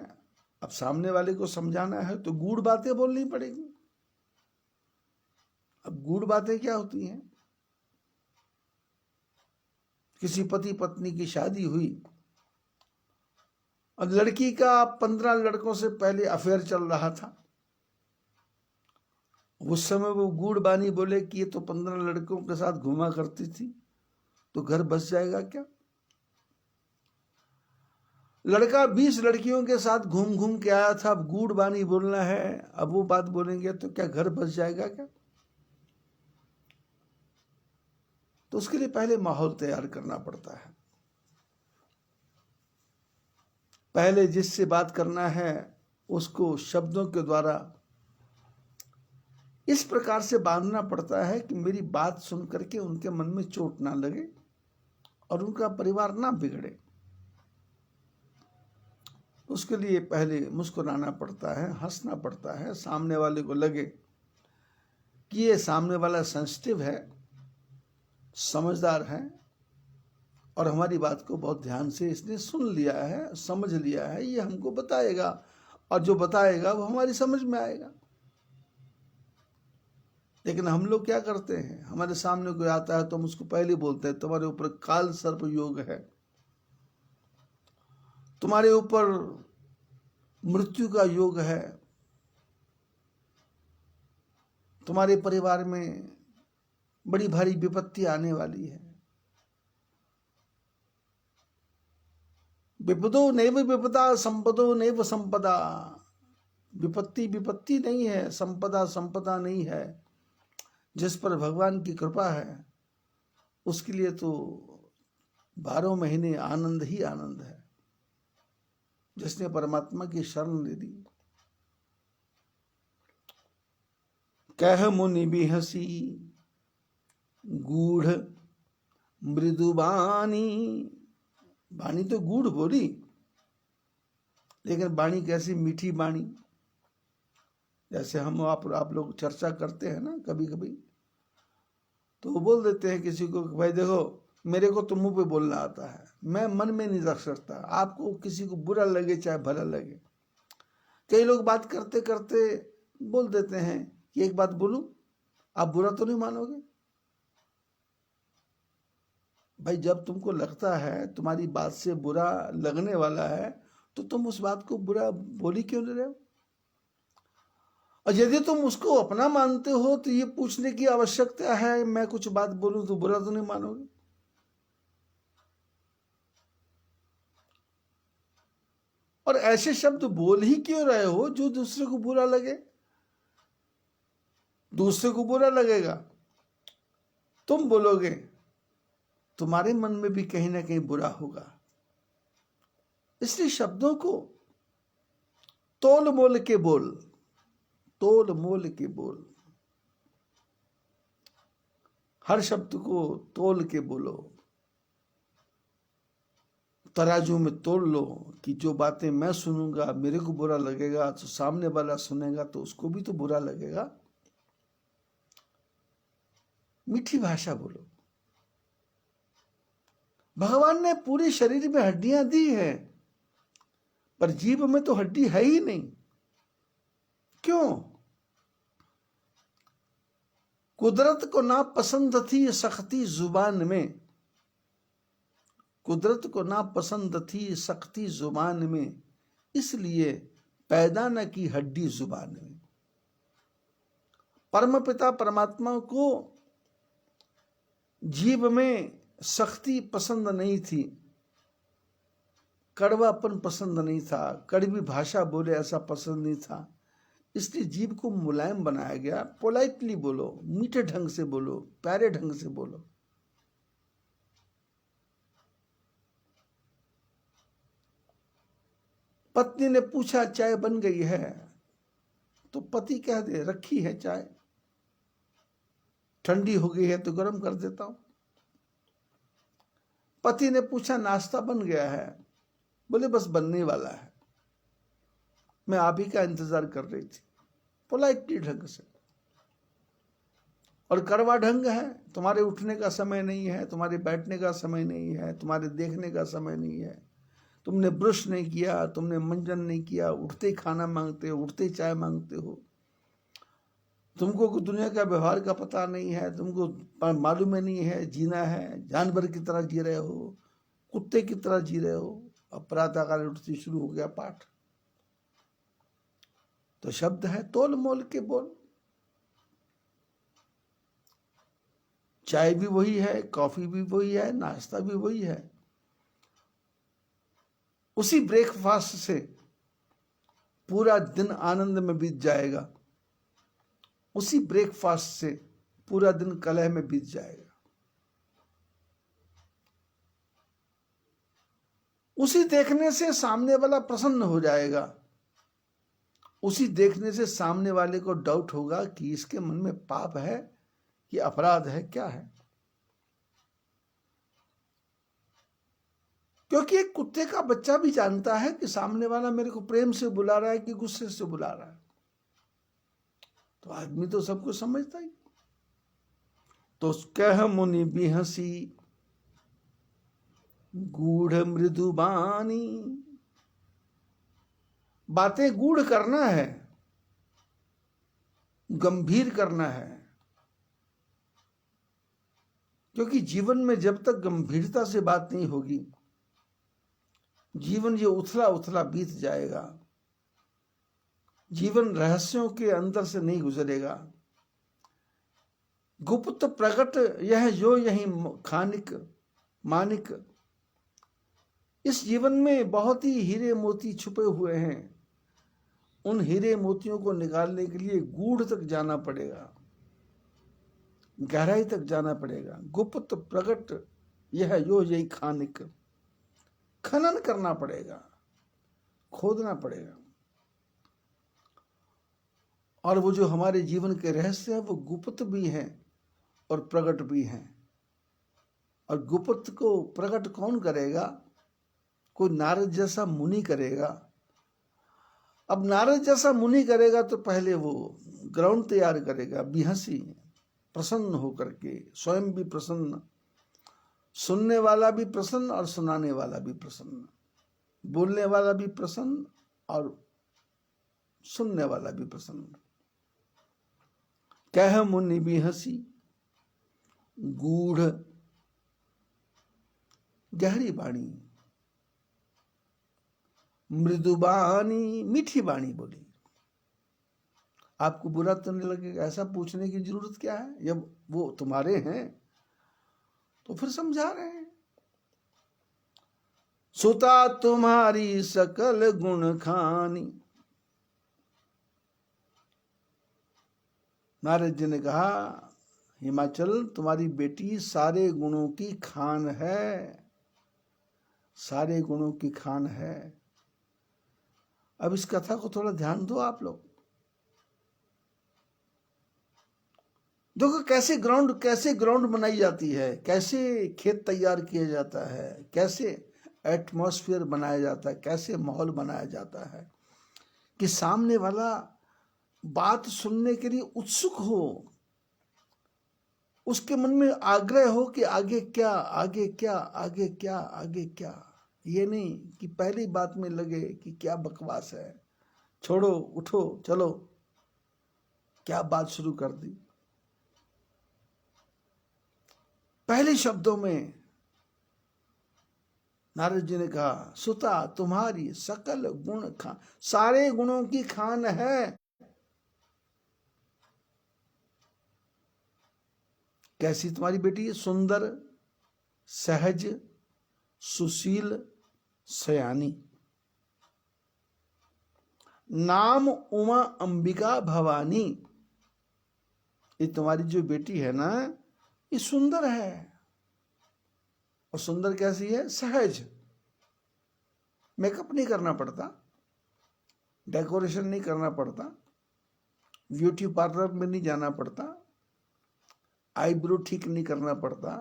A: अब सामने वाले को समझाना है तो गूढ़ बातें बोलनी पड़ेगी। अब गूढ़ बातें क्या होती हैं? किसी पति पत्नी की शादी हुई और लड़की का 15 लड़कों से पहले अफेयर चल रहा था। उस समय वो गूढ़ बानी बोले कि ये तो 15 लड़कों के साथ घूमा करती थी, तो घर बस जाएगा क्या? लड़का 20 लड़कियों के साथ घूम घूम के आया था, अब गूढ़ बानी बोलना है, अब वो बात बोलेंगे तो क्या घर बस जाएगा क्या? तो उसके लिए पहले माहौल तैयार करना पड़ता है। पहले जिससे बात करना है उसको शब्दों के द्वारा इस प्रकार से बांधना पड़ता है कि मेरी बात सुन करके उनके मन में चोट ना लगे और उनका परिवार ना बिगड़े। उसके लिए पहले मुस्कुराना पड़ता है, हंसना पड़ता है, सामने वाले को लगे कि ये सामने वाला सेंसिटिव है, समझदार है और हमारी बात को बहुत ध्यान से इसने सुन लिया है, समझ लिया है, ये हमको बताएगा और जो बताएगा वो हमारी समझ में आएगा। लेकिन हम लोग क्या करते हैं, हमारे सामने कोई आता है तो हम उसको पहले बोलते हैं तुम्हारे ऊपर काल सर्प योग है, तुम्हारे ऊपर मृत्यु का योग है, तुम्हारे परिवार में बड़ी भारी विपत्ति आने वाली है। विपदो नैव विपदा संपदो नैव संपदा, विपत्ति विपत्ति नहीं है, संपदा संपदा नहीं है। जिस पर भगवान की कृपा है उसके लिए तो 12 महीने आनंद ही आनंद है। जिसने परमात्मा की शरण ले ली। कह मुनि भी हंसी गूढ़ मृदु बानी, बानी तो गूढ़ बोली, लेकिन बाणी कैसी मीठी बाणी। जैसे हम आप लोग चर्चा करते हैं ना कभी कभी, तो वो बोल देते हैं किसी को भाई देखो मेरे को तो मुंह पे बोलना आता है, मैं मन में नहीं रख सकता, आपको किसी को बुरा लगे चाहे भला लगे। कई लोग बात करते करते बोल देते हैं कि एक बात बोलूं, आप बुरा तो नहीं मानोगे? भाई जब तुमको लगता है तुम्हारी बात से बुरा लगने वाला है तो तुम उस बात को बुरा बोली क्यों नहीं रहे हो? और यदि तुम उसको अपना मानते हो तो ये पूछने की आवश्यकता है मैं कुछ बात बोलूं तो बुरा तो नहीं मानोगे? और ऐसे शब्द बोल ही क्यों रहे हो जो दूसरे को बुरा लगे? दूसरे को बुरा लगेगा, तुम बोलोगे, तुम्हारे मन में भी कहीं ना कहीं बुरा होगा। इसलिए शब्दों को तोल मोल के बोल, तोल मोल के बोल, हर शब्द को तोल के बोलो, तराजू में तोल लो कि जो बातें मैं सुनूंगा मेरे को बुरा लगेगा तो सामने वाला सुनेगा तो उसको भी तो बुरा लगेगा। मीठी भाषा बोलो। भगवान ने पूरे शरीर में हड्डियां दी है पर जीभ में तो हड्डी है ही नहीं। क्यों? कुदरत को ना पसंद थी सख्ती जुबान में, कुदरत को ना पसंद थी सख्ती जुबान में, इसलिए पैदा न की हड्डी जुबान में। परम पिता परमात्मा को जीभ में सख्ती पसंद नहीं थी, कड़वापन पसंद नहीं था, कड़वी भाषा बोले ऐसा पसंद नहीं था, इसलिए जीभ को मुलायम बनाया गया। पोलाइटली बोलो, मीठे ढंग से बोलो, प्यारे ढंग से बोलो। पत्नी ने पूछा चाय बन गई है, तो पति कह दे रखी है चाय, ठंडी हो गई है तो गर्म कर देता हूं। पति ने पूछा नाश्ता बन गया है, बोले बस बनने वाला है, मैं आप ही का इंतजार कर रही थी, पोलाइटली ढंग से। और कड़वा ढंग है, तुम्हारे उठने का समय नहीं है, तुम्हारे बैठने का समय नहीं है, तुम्हारे देखने का समय नहीं है, तुमने ब्रश नहीं किया, तुमने मंजन नहीं किया, उठते ही खाना मांगते हो, उठते ही चाय मांगते हो, तुमको दुनिया का व्यवहार का पता नहीं है, तुमको मालूम ही नहीं है जीना है, जानवर की तरह जी रहे हो, कुत्ते की तरह जी रहे हो। अब प्रातः काल उठते शुरू हो गया पाठ। तो शब्द है तोल मोल के बोल। चाय भी वही है, कॉफी भी वही है, नाश्ता भी वही है। उसी ब्रेकफास्ट से पूरा दिन आनंद में बीत जाएगा, उसी ब्रेकफास्ट से पूरा दिन कलह में बीत जाएगा। उसी देखने से सामने वाला प्रसन्न हो जाएगा, उसी देखने से सामने वाले को डाउट होगा कि इसके मन में पाप है कि अपराध है, क्या है। क्योंकि एक कुत्ते का बच्चा भी जानता है कि सामने वाला मेरे को प्रेम से बुला रहा है कि गुस्से से बुला रहा है। तो आदमी तो सब कुछ समझता ही। तो कह मुनि भी हंसी गूढ़ मृदुबानी। बातें गूढ़ करना है, गंभीर करना है, क्योंकि जीवन में जब तक गंभीरता से बात नहीं होगी, जीवन ये उथला उथला बीत जाएगा, जीवन रहस्यों के अंदर से नहीं गुजरेगा। गुप्त प्रकट यह जो यही खानिक मानिक। इस जीवन में बहुत ही हीरे मोती छुपे हुए हैं, उन हीरे मोतियों को निकालने के लिए गूढ़ तक जाना पड़ेगा, गहराई तक जाना पड़ेगा। गुप्त प्रकट यह जो यही खानिक। खनन करना पड़ेगा, खोदना पड़ेगा। और वो जो हमारे जीवन के रहस्य है वो गुप्त भी हैं और प्रकट भी हैं। और गुप्त को प्रकट कौन करेगा? कोई नारद जैसा मुनि करेगा। अब नारद जैसा मुनि करेगा तो पहले वो ग्राउंड तैयार करेगा, बिहसी प्रसन्न होकर के, स्वयं भी प्रसन्न, सुनने वाला भी प्रसन्न और सुनाने वाला भी प्रसन्न, बोलने वाला भी प्रसन्न और सुनने वाला भी प्रसन्न। कह मुनि भी हंसी गूढ़, गहरी वाणी, मृदुबानी, मीठी वाणी बोली। आपको बुरा तो नहीं लगेगा? ऐसा पूछने की जरूरत क्या है, जब वो तुम्हारे हैं तो फिर समझा रहे हैं। सुता तुम्हारी सकल गुण खानी। नारद जी ने कहा, हिमाचल तुम्हारी बेटी सारे गुणों की खान है, सारे गुणों की खान है। अब इस कथा को थोड़ा ध्यान दो आप लोग। देखो कैसे ग्राउंड बनाई जाती है, कैसे खेत तैयार किया जाता है, कैसे एटमॉस्फेयर बनाया जाता है, कैसे माहौल बनाया जाता है कि सामने वाला बात सुनने के लिए उत्सुक हो, उसके मन में आग्रह हो कि आगे क्या, आगे क्या, आगे क्या, आगे क्या। ये नहीं कि पहली बात में लगे कि क्या बकवास है, छोड़ो, उठो, चलो, क्या बात शुरू कर दी। पहले शब्दों में नारद जी ने कहा, सुता तुम्हारी सकल गुण खान, सारे गुणों की खान है। कैसी तुम्हारी बेटी? सुंदर, सहज, सुशील, सयानी। नाम उमा अंबिका भवानी। ये तुम्हारी जो बेटी है ना, ये सुंदर है। और सुंदर कैसी है? सहज, मेकअप नहीं करना पड़ता, डेकोरेशन नहीं करना पड़ता, ब्यूटी पार्लर में नहीं जाना पड़ता, आईब्रो ठीक नहीं करना पड़ता,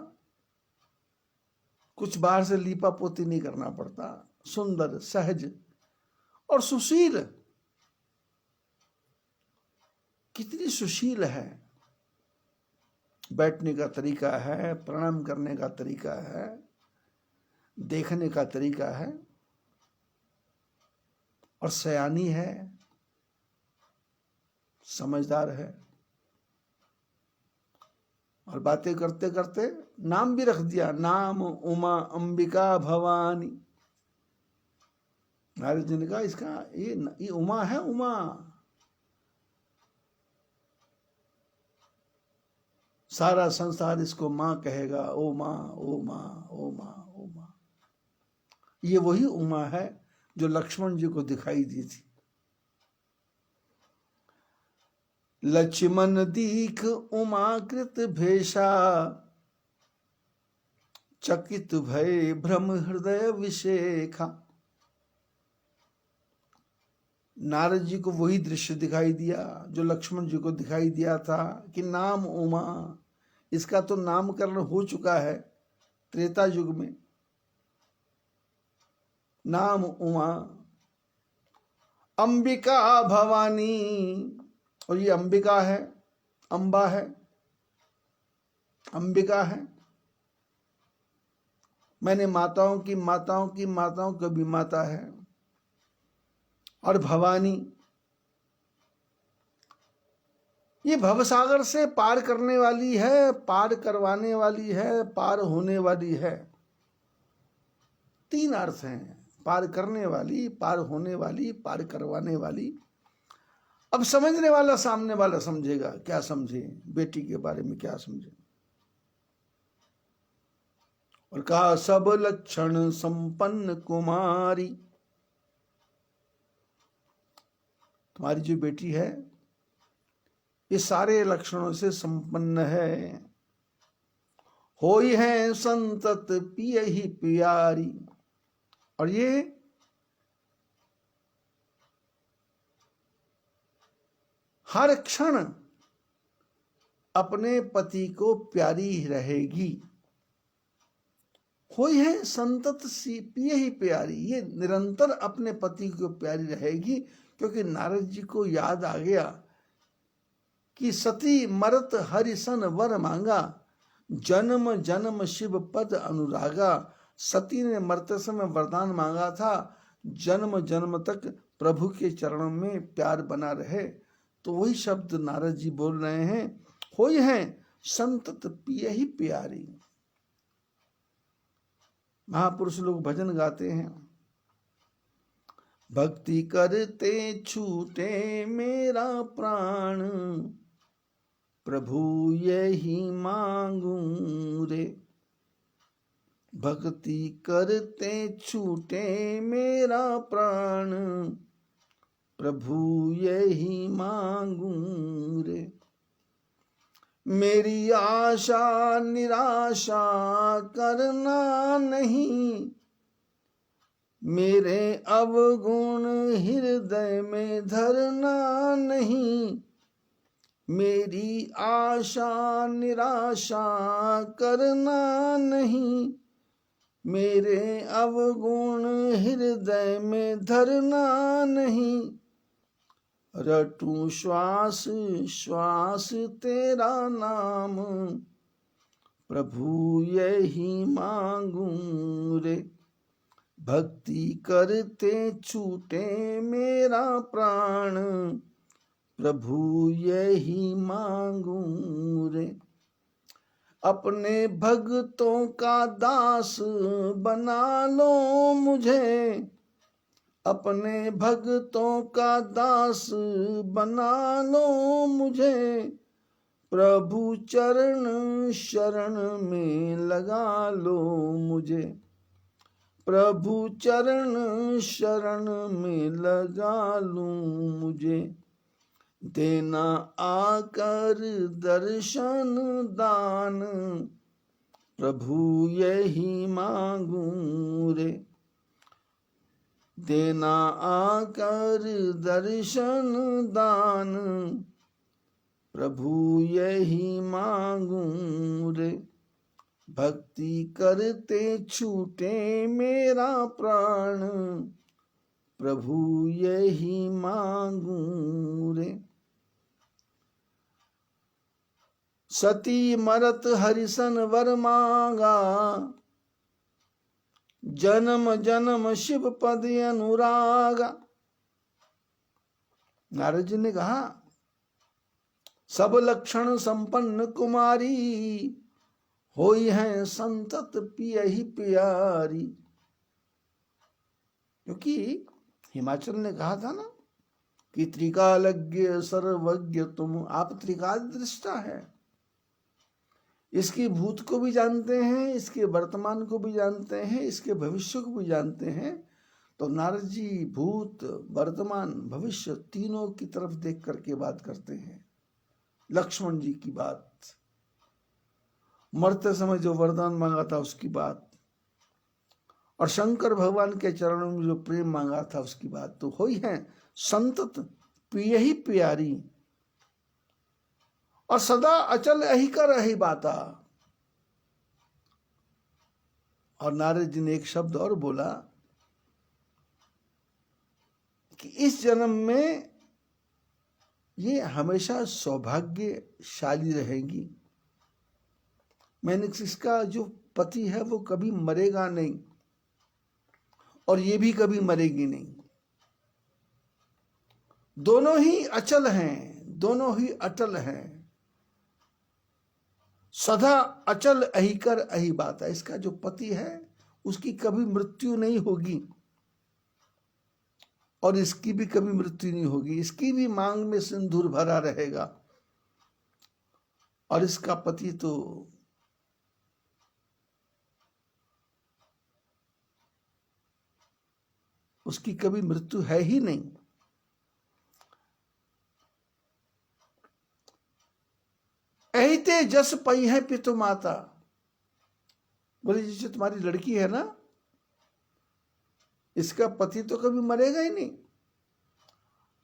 A: कुछ बाहर से लीपा पोती नहीं करना पड़ता, सुंदर, सहज और सुशील। कितनी सुशील है, बैठने का तरीका है, प्रणाम करने का तरीका है, देखने का तरीका है, और सयानी है, समझदार है। और बातें करते करते नाम भी रख दिया, नाम उमा अंबिका भवानी। नारद जी ने कहा इसका ये उमा है, उमा। सारा संसार इसको मां कहेगा, ओ मां, ओ मां, ओ मां, ओ मां। ये वही उमा है जो लक्ष्मण जी को दिखाई दी थी। लक्ष्मण दीख उमाकृत भेषा, चकित भय भ्रम हृदय विशेखा। नारद जी को वही दृश्य दिखाई दिया जो लक्ष्मण जी को दिखाई दिया था कि नाम उमा, इसका तो नामकरण हो चुका है त्रेता युग में। नाम उमा, अंबिका भवानी, और ये अंबिका है, अंबा है, अंबिका है। मैंने माताओं की माताओं की माताओं की भी माता है। और भवानी, ये भवसागर से पार करने वाली है, पार करवाने वाली है, पार होने वाली है। तीन अर्थ हैं, पार करने वाली, पार होने वाली, पार करवाने वाली। अब समझने वाला सामने वाला समझेगा, क्या समझे, बेटी के बारे में क्या समझे। और कहा सब लक्षण संपन्न कुमारी, तुम्हारी जो बेटी है ये सारे लक्षणों से संपन्न है। होई है संतत पिय ही प्यारी, और ये हर क्षण अपने पति को प्यारी रहेगी। होई है संतत सी पिय ही प्यारी, ये निरंतर अपने पति को प्यारी रहेगी। क्योंकि नारद जी को याद आ गया कि सती मरत हरिसन वर मांगा, जन्म जन्म शिव पद अनुरागा। सती ने मरते समय वरदान मांगा था, जन्म जन्म तक प्रभु के चरणों में प्यार बना रहे। तो वही शब्द नारद जी बोल रहे हैं, होई है संतत पिय ही प्यारी। महापुरुष लोग भजन गाते हैं, भक्ति करते छूटे मेरा प्राण, प्रभु यही मांगू रे। भक्ति करते छूटे मेरा प्राण, प्रभु यही मांगू रे। मेरी आशा निराशा करना नहीं, मेरे अवगुण हृदय में धरना नहीं। मेरी आशा निराशा करना नहीं, मेरे अवगुण हृदय में धरना नहीं। रटूं श्वास श्वास तेरा नाम, प्रभु यही मांगू रे। भक्ति करते छूटे मेरा प्राण, प्रभु यही मांगू रे। अपने भक्तों का दास बना लो मुझे, अपने भक्तों का दास बना लो मुझे। प्रभु चरण शरण में लगा लो मुझे, प्रभु चरण शरण में लगा लूं मुझे। देना आकर दर्शन दान, प्रभु यही मांगू रे। देना आकर दर्शन दान, प्रभु यही मांगू रे। भक्ति करते छूटे मेरा प्राण, प्रभु यही मांगू रे। सती मरत हरिसन वर मांगा, जन्म जन्म शिव पद अनुरागा। नारद जी ने कहा, सब लक्षण संपन्न कुमारी, होई है संतत पिया ही प्यारी। क्योंकि हिमाचल ने कहा था ना कि त्रिकालज्ञ सर्वज्ञ तुम, आप त्रिकाल दृष्टा है। इसकी भूत को भी जानते हैं, इसके वर्तमान को भी जानते हैं, इसके भविष्य को भी जानते हैं। तो नारद जी भूत वर्तमान भविष्य तीनों की तरफ देख करके बात करते हैं। लक्ष्मण जी की बात, मरते समय जो वरदान मांगा था उसकी बात, और शंकर भगवान के चरणों में जो प्रेम मांगा था उसकी बात। तो होई है संतत प्रिय ही प्यारी, और सदा अचल यही कर रही बाता। और नारद जी ने एक शब्द और बोला कि इस जन्म में ये हमेशा सौभाग्यशाली रहेंगी। मैंने इसका जो पति है वो कभी मरेगा नहीं, और ये भी कभी मरेगी नहीं। दोनों ही अचल हैं, दोनों ही अटल हैं। सदा अचल अही कर अही बात है। इसका जो पति है उसकी कभी मृत्यु नहीं होगी, और इसकी भी कभी मृत्यु नहीं होगी। इसकी भी मांग में सिंदूर भरा रहेगा, और इसका पति तो उसकी कभी मृत्यु है ही नहीं। ऐते जस पई है पितु माता। बोले जी, जो तुम्हारी लड़की है ना, इसका पति तो कभी मरेगा ही नहीं,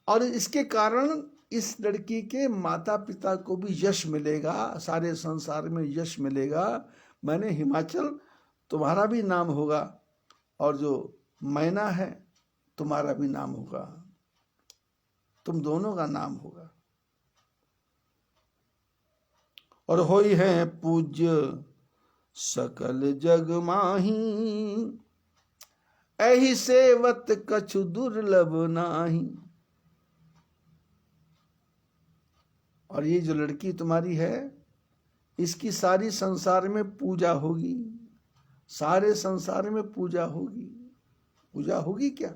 A: और इसके कारण इस लड़की के माता पिता को भी यश मिलेगा, सारे संसार में यश मिलेगा। मैंने हिमाचल तुम्हारा भी नाम होगा, और जो मैना है तुम्हारा भी नाम होगा, तुम दोनों का नाम होगा। और होई है पूज्य सकल जग माही, एहि सेवत कछु दुर्लभ नाही। और ये जो लड़की तुम्हारी है, इसकी सारी संसार में पूजा होगी, सारे संसार में पूजा होगी। पूजा होगी क्या?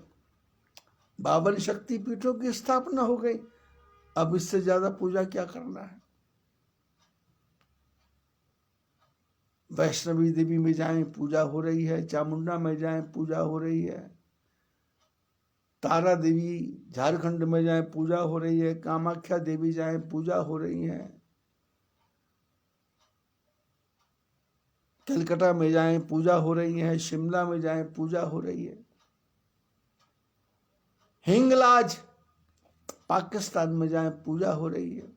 A: 52 शक्तिपीठों की स्थापना हो गई, अब इससे ज्यादा पूजा क्या करना है? वैष्णवी देवी में जाएं पूजा हो रही है, चामुंडा में जाएं पूजा हो रही है, तारा देवी झारखंड में जाएं पूजा हो रही है, कामाख्या देवी जाएं पूजा हो रही है, कलकत्ता में जाएं पूजा हो रही है, शिमला में जाएं पूजा हो रही है, हिंगलाज पाकिस्तान में जाएं पूजा हो रही है।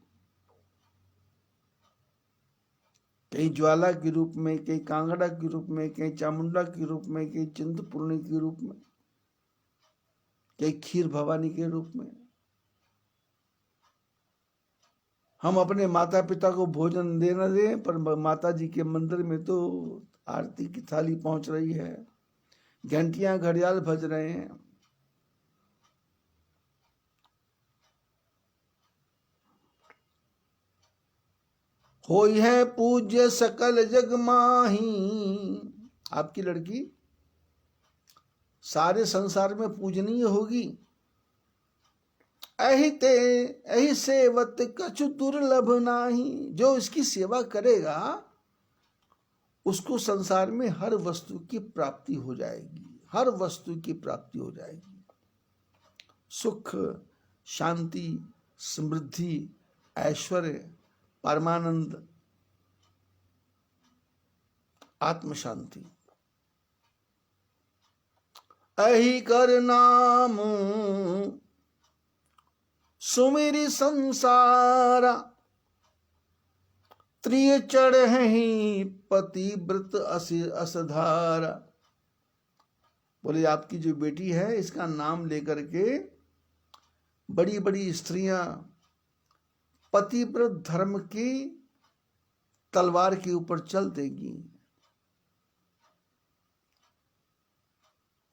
A: कहीं ज्वाला के रूप में, कहीं कांगड़ा के रूप में, कहीं चामुंडा के रूप में, कहीं चिंतपूर्णी के रूप में, कहीं खीर भवानी के रूप में। हम अपने माता पिता को भोजन दे न दें, पर माता जी के मंदिर में तो आरती की थाली पहुंच रही है, घंटियां घड़ियाल बज रहे हैं। होई है पूज्य सकल जग माही। आपकी लड़की सारे संसार में पूजनीय होगी। एहि सेवत कछु दुर्लभ नाही। जो इसकी सेवा करेगा उसको संसार में हर वस्तु की प्राप्ति हो जाएगी, हर वस्तु की प्राप्ति हो जाएगी। सुख, शांति, समृद्धि, ऐश्वर्य, परमानंद, आत्म शांति। अहि कर नाम सुमिरि संसारा, त्रिय चढ़हि पतिव्रत असधारा। बोले आपकी जो बेटी है इसका नाम लेकर के बड़ी बड़ी स्त्रियां पतिव्रत धर्म की तलवार के ऊपर चल देगी।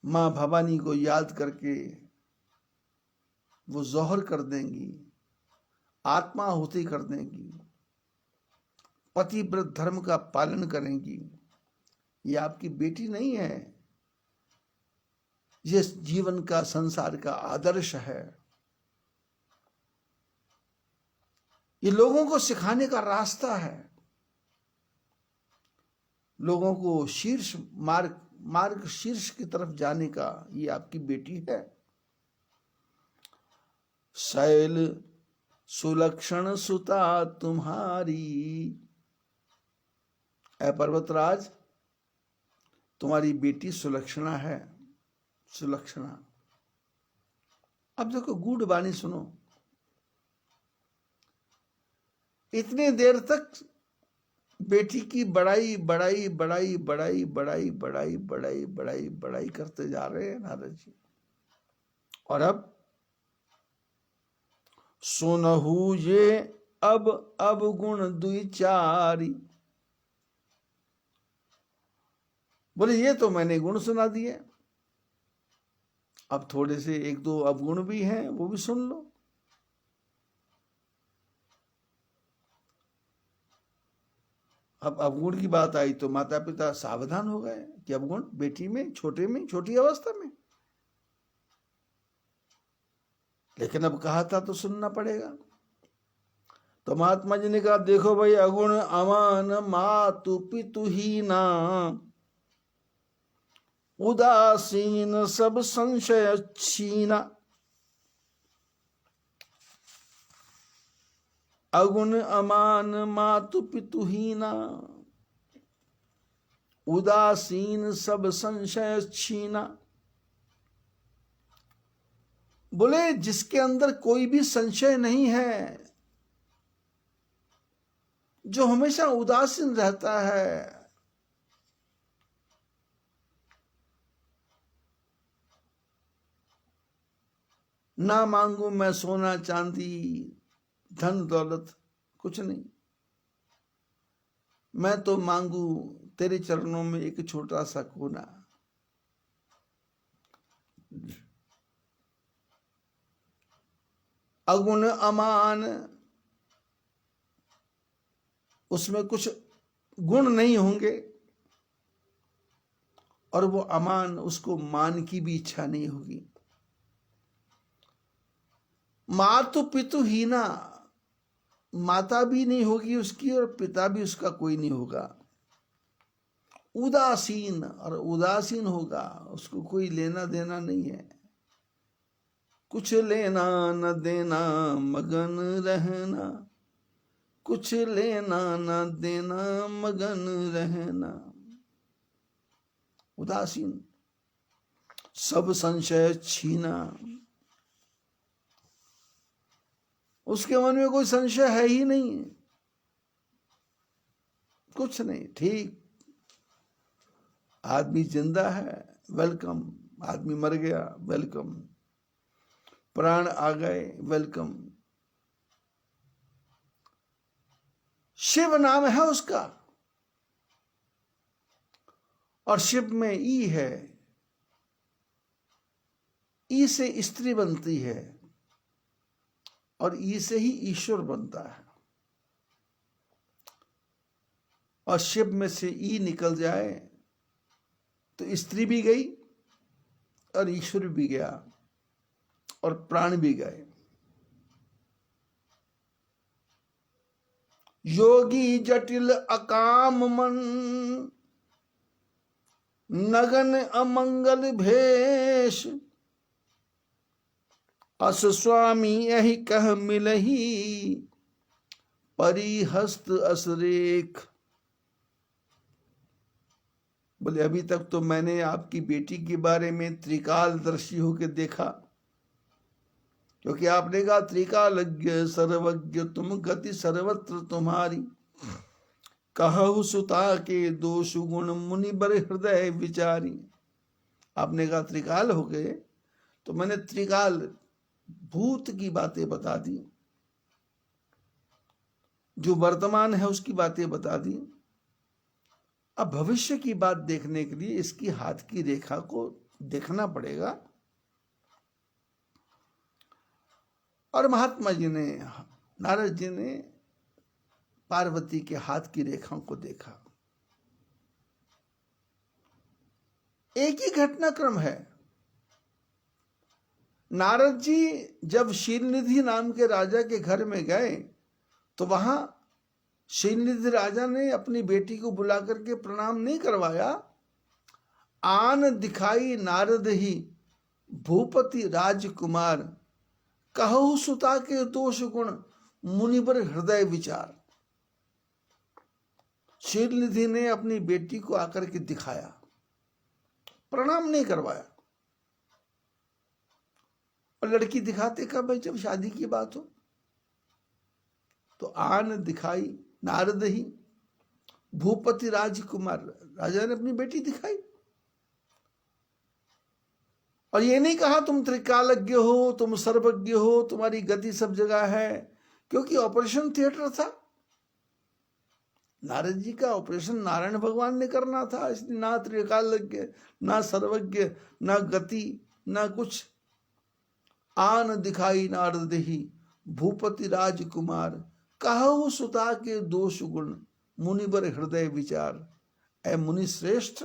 A: मां भवानी को याद करके वो जौहर कर देंगी, आत्माहुति कर देंगी, पतिव्रत धर्म का पालन करेंगी। ये आपकी बेटी नहीं है, ये जीवन का संसार का आदर्श है। ये लोगों को सिखाने का रास्ता है, लोगों को मार्ग शीर्ष की तरफ जाने का ये आपकी बेटी है। शैल सुलक्षण सुता तुम्हारी, ऐ पर्वतराज तुम्हारी बेटी सुलक्षणा है, सुलक्षणा। अब देखो गूढ़ वाणी सुनो। इतनी देर तक बेटी की बड़ाई बड़ाई बड़ाई बड़ाई बड़ाई बड़ाई बड़ाई बड़ाई बड़ाई करते जा रहे हैं नारद जी। और अब सुनहु ये अब गुण द्विचारी। बोले ये तो मैंने गुण सुना दिए, अब थोड़े से एक दो अवगुण भी हैं वो भी सुन लो। अब अवगुण की बात आई तो माता पिता सावधान हो गए कि अवगुण बेटी में, छोटी अवस्था में। लेकिन अब कहा था तो सुनना पड़ेगा। तो महात्मा जी ने कहा देखो भाई, अगुण अमान मातु पितु हीना, उदासीन सब संशय छीना। अगुण अमान मातु पितु हीना, उदासीन सब संशय छीना। बोले जिसके अंदर कोई भी संशय नहीं है, जो हमेशा उदासीन रहता है, ना मांगू मैं सोना चांदी धन दौलत कुछ नहीं, मैं तो मांगू तेरे चरणों में एक छोटा सा कोना। अगुण अमान, उसमें कुछ गुण नहीं होंगे, और वो अमान, उसको मान की भी इच्छा नहीं होगी। मातु पितु हीना, माता भी नहीं होगी उसकी और पिता भी उसका कोई नहीं होगा। उदासीन, और उदासीन होगा, उसको कोई लेना देना नहीं है, कुछ लेना न देना मगन रहना, कुछ लेना न देना मगन रहना। उदासीन, सब संशय छीना, उसके मन में कोई संशय है ही नहीं, कुछ नहीं। ठीक, आदमी जिंदा है वेलकम, आदमी मर गया वेलकम, प्राण आ गए वेलकम। शिव नाम है उसका, और शिव में ई है, ई से स्त्री बनती है और ई से ही ईश्वर बनता है। और शिव में से ई निकल जाए तो स्त्री भी गई और ईश्वर भी गया और प्राण भी गए। योगी जटिल अकाम मन, नगन अमंगल भेष, अस स्वामी यही कह मिलही, परिहस्त असरेख। बोले अभी तक तो मैंने आपकी बेटी के बारे में त्रिकालदर्शी होकर देखा, क्योंकि आपने कहा त्रिकालज्ञ सर्वज्ञ तुम, गति सर्वत्र तुम्हारी। कहु सुता के दोष गुण मुनि बर हृदय विचारी। आपने कहा त्रिकाल हो गए, तो मैंने त्रिकाल भूत की बातें बता दी, जो वर्तमान है उसकी बातें बता दी। अब भविष्य की बात देखने के लिए इसकी हाथ की रेखा को देखना पड़ेगा। और महात्मा जी ने, नारद जी ने पार्वती के हाथ की रेखाओं को देखा। एक ही घटनाक्रम है। नारद जी जब शीलनिधि नाम के राजा के घर में गए तो वहां शीलनिधि राजा ने अपनी बेटी को बुला करके प्रणाम नहीं करवाया। आन दिखाई नारद ही भूपति राजकुमार, कहु सुता के दोष गुण मुनिवर हृदय विचार। शीलनिधि ने अपनी बेटी को आकर के दिखाया, प्रणाम नहीं करवाया। और लड़की दिखाते कब है? जब शादी की बात हो। तो आन दिखाई नारद ही भूपति राजकुमार, राजा ने अपनी बेटी दिखाई। और ये नहीं कहा तुम त्रिकालज्ञ हो, तुम सर्वज्ञ हो, तुम्हारी गति सब जगह है, क्योंकि ऑपरेशन थिएटर था। नारद जी का ऑपरेशन नारायण भगवान ने करना था, इसलिए ना त्रिकालज्ञ, ना सर्वज्ञ, ना गति, ना कुछ। आन दिखाई नारद ही भूपति राजकुमार, कहु सुता के दोष गुण मुनिवर हृदय विचार। ऐ मुनि श्रेष्ठ,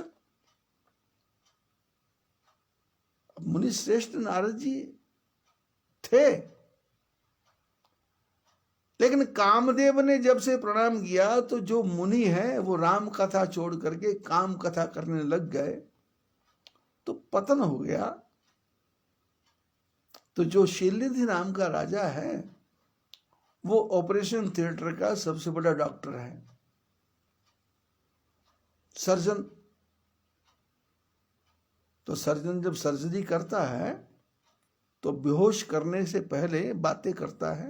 A: मुनि श्रेष्ठ नारद जी थे, लेकिन कामदेव ने जब से प्रणाम किया तो जो मुनि है वो राम कथा छोड़ करके काम कथा करने लग गए, तो पतन हो गया। तो जो शीलनिधि नाम का राजा है वो ऑपरेशन थिएटर का सबसे बड़ा डॉक्टर है, सर्जन। तो सर्जन जब सर्जरी करता है तो बेहोश करने से पहले बातें करता है,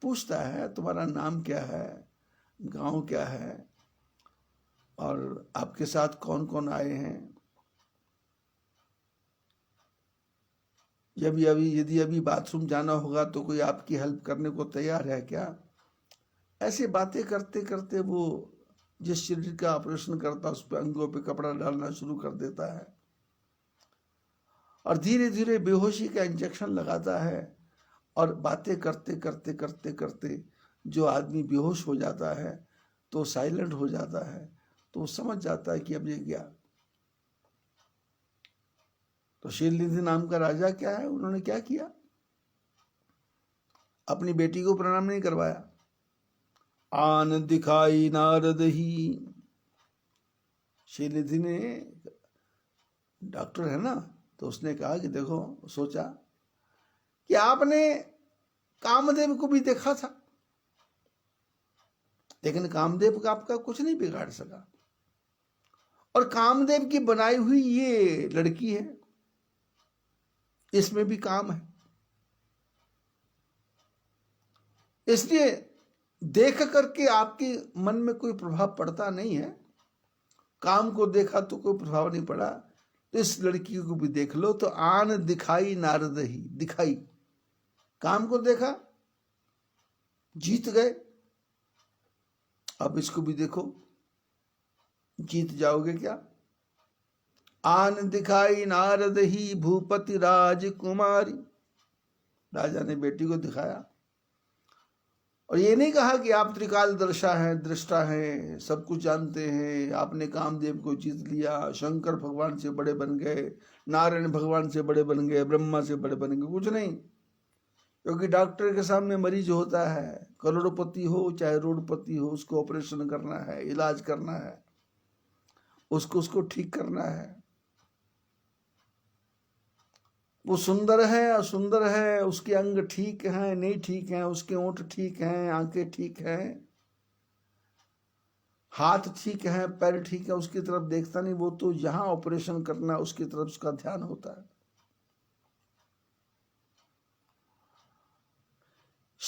A: पूछता है तुम्हारा नाम क्या है, गांव क्या है, और आपके साथ कौन कौन आए हैं, यदि अभी बाथरूम जाना होगा तो कोई आपकी हेल्प करने को तैयार है क्या। ऐसे बातें करते करते वो जिस शरीर का ऑपरेशन करता है उस पर अंगों पे कपड़ा डालना शुरू कर देता है, और धीरे धीरे बेहोशी का इंजेक्शन लगाता है। और बातें करते करते करते करते जो आदमी बेहोश हो जाता है तो साइलेंट हो जाता है, तो वो समझ जाता है कि अब ये गया। तो शीलनिधि नाम का राजा क्या है, उन्होंने क्या किया, अपनी बेटी को प्रणाम नहीं करवाया। आन दिखाई नारद ही, शीलनिधि ने, डॉक्टर है ना, तो उसने कहा कि देखो, सोचा कि आपने कामदेव को भी देखा था, लेकिन कामदेव का आपका कुछ नहीं बिगाड़ सका, और कामदेव की बनाई हुई ये लड़की है, इसमें भी काम है। इसलिए देख करके आपके मन में कोई प्रभाव पड़ता नहीं है। काम को देखा तो कोई प्रभाव नहीं पड़ा, तो इस लड़की को भी देख लो। तो आन दिखाई नारद ही, दिखाई, काम को देखा, जीत गए, अब इसको भी देखो, जीत जाओगे क्या। आन दिखाई नारद ही भूपति राजकुमारी, राजा ने बेटी को दिखाया। और ये नहीं कहा कि आप त्रिकाल दर्शा हैं, दृष्टा हैं, सब कुछ जानते हैं, आपने कामदेव को जीत लिया, शंकर भगवान से बड़े बन गए, नारायण भगवान से बड़े बन गए, ब्रह्मा से बड़े बन गए, कुछ नहीं। क्योंकि डॉक्टर के सामने मरीज होता है, करोड़पति हो चाहे रोडपति हो, उसको ऑपरेशन करना है, इलाज करना है, उसको ठीक करना है। वो सुंदर है असुंदर है, उसके अंग ठीक हैं नहीं ठीक हैं, उसके ओंठ ठीक हैं, आंखें ठीक हैं, हाथ ठीक है, पैर ठीक है, उसकी तरफ देखता नहीं। वो तो जहां ऑपरेशन करना है उसकी तरफ उसका ध्यान होता है।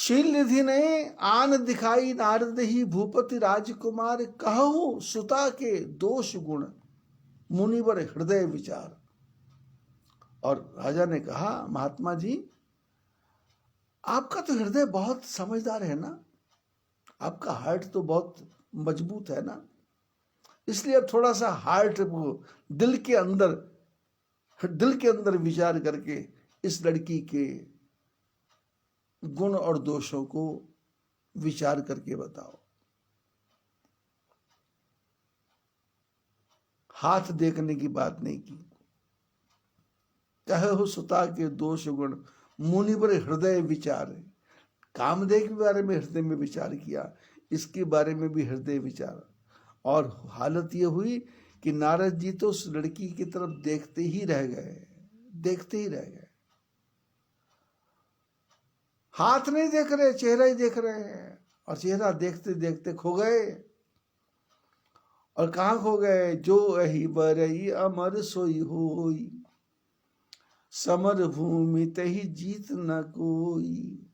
A: शील निधि ने आन दिखाई नारद ही भूपति राजकुमार, कहु सुता के दोष गुण मुनिवर हृदय विचार। और राजा ने कहा, महात्मा जी आपका तो हृदय बहुत समझदार है ना, आपका हार्ट तो बहुत मजबूत है ना, इसलिए अब थोड़ा सा हार्ट दिल के अंदर विचार करके इस लड़की के गुण और दोषों को विचार करके बताओ। हाथ देखने की बात नहीं की, कहे हो सुता के दोष गुण मुनिवर हृदय विचार। कामदेव के बारे में हृदय में विचार किया, इसके बारे में भी हृदय विचार। और हालत यह हुई कि नारद जी तो उस लड़की की तरफ देखते ही रह गए। हाथ नहीं देख रहे, चेहरा ही देख रहे हैं, और चेहरा देखते देखते खो गए। और कहाँ खो गए? जो अहि बरई अमर सोई होई, समर भूमि तही जीत न कोई।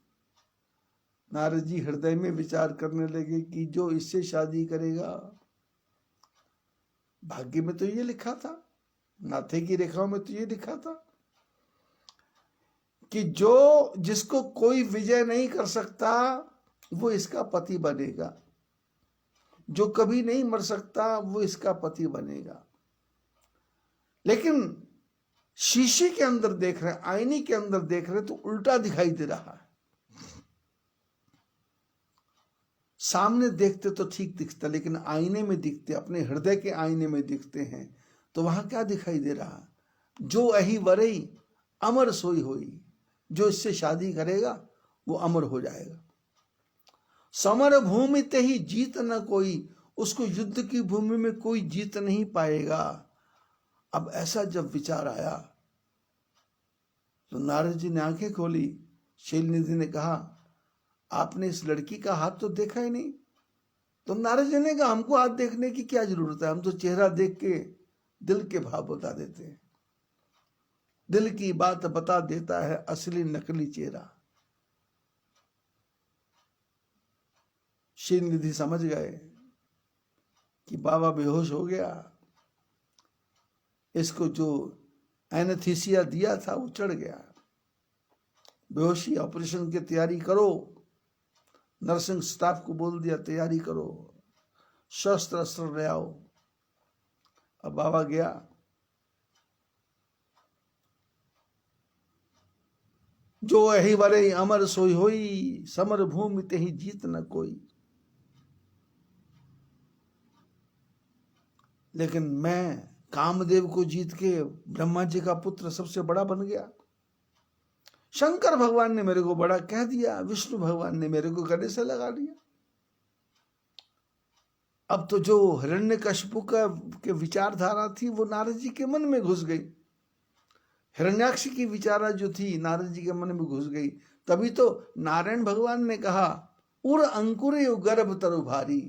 A: नारद जी हृदय में विचार करने लगे कि जो इससे शादी करेगा, भाग्य में तो ये लिखा था, नाथे की रेखाओं में तो ये लिखा था कि जो जिसको कोई विजय नहीं कर सकता वो इसका पति बनेगा, जो कभी नहीं मर सकता वो इसका पति बनेगा। लेकिन शीशे के अंदर देख रहे, आईने के अंदर देख रहे तो उल्टा दिखाई दे रहा है। सामने देखते तो ठीक दिखता, लेकिन आईने में दिखते, अपने हृदय के आईने में दिखते हैं तो वहां क्या दिखाई दे रहा? जो अहि वरई अमर सोई होई, जो इससे शादी करेगा वो अमर हो जाएगा। समर भूमि ते ही जीत न कोई, उसको युद्ध की भूमि में कोई जीत नहीं पाएगा। अब ऐसा जब विचार आया तो नारद जी ने आंखें खोली। शीलनिधि ने कहा, आपने इस लड़की का हाथ तो देखा ही नहीं। तो नारद जी ने कहा, हमको हाथ देखने की क्या जरूरत है, हम तो चेहरा देख के दिल के भाव बता देते हैं। दिल की बात बता देता है असली नकली चेहरा। शीलनिधि समझ गए कि बाबा बेहोश हो गया, इसको जो एनेस्थीसिया दिया था वो चढ़ गया। बेहोशी, ऑपरेशन की तैयारी करो। नर्सिंग स्टाफ को बोल दिया तैयारी करो, शस्त्र अस्त्र ले आओ। अब बाबा गया। जो अहि वरई अमर सोई होई, समर भूमि ते ही जीत न कोई। लेकिन मैं कामदेव को जीत के ब्रह्मा जी का पुत्र सबसे बड़ा बन गया। शंकर भगवान ने मेरे को बड़ा कह दिया, विष्णु भगवान ने मेरे को गले से लगा लिया। अब तो जो हिरण्यकशिपु के विचारधारा थी वो नारद जी के मन में घुस गई। हिरण्याक्ष की विचारा जो थी नारद जी के मन में घुस गई। तभी तो नारायण भगवान ने कहा, उर अंकुरे गर्भ तरु भारी।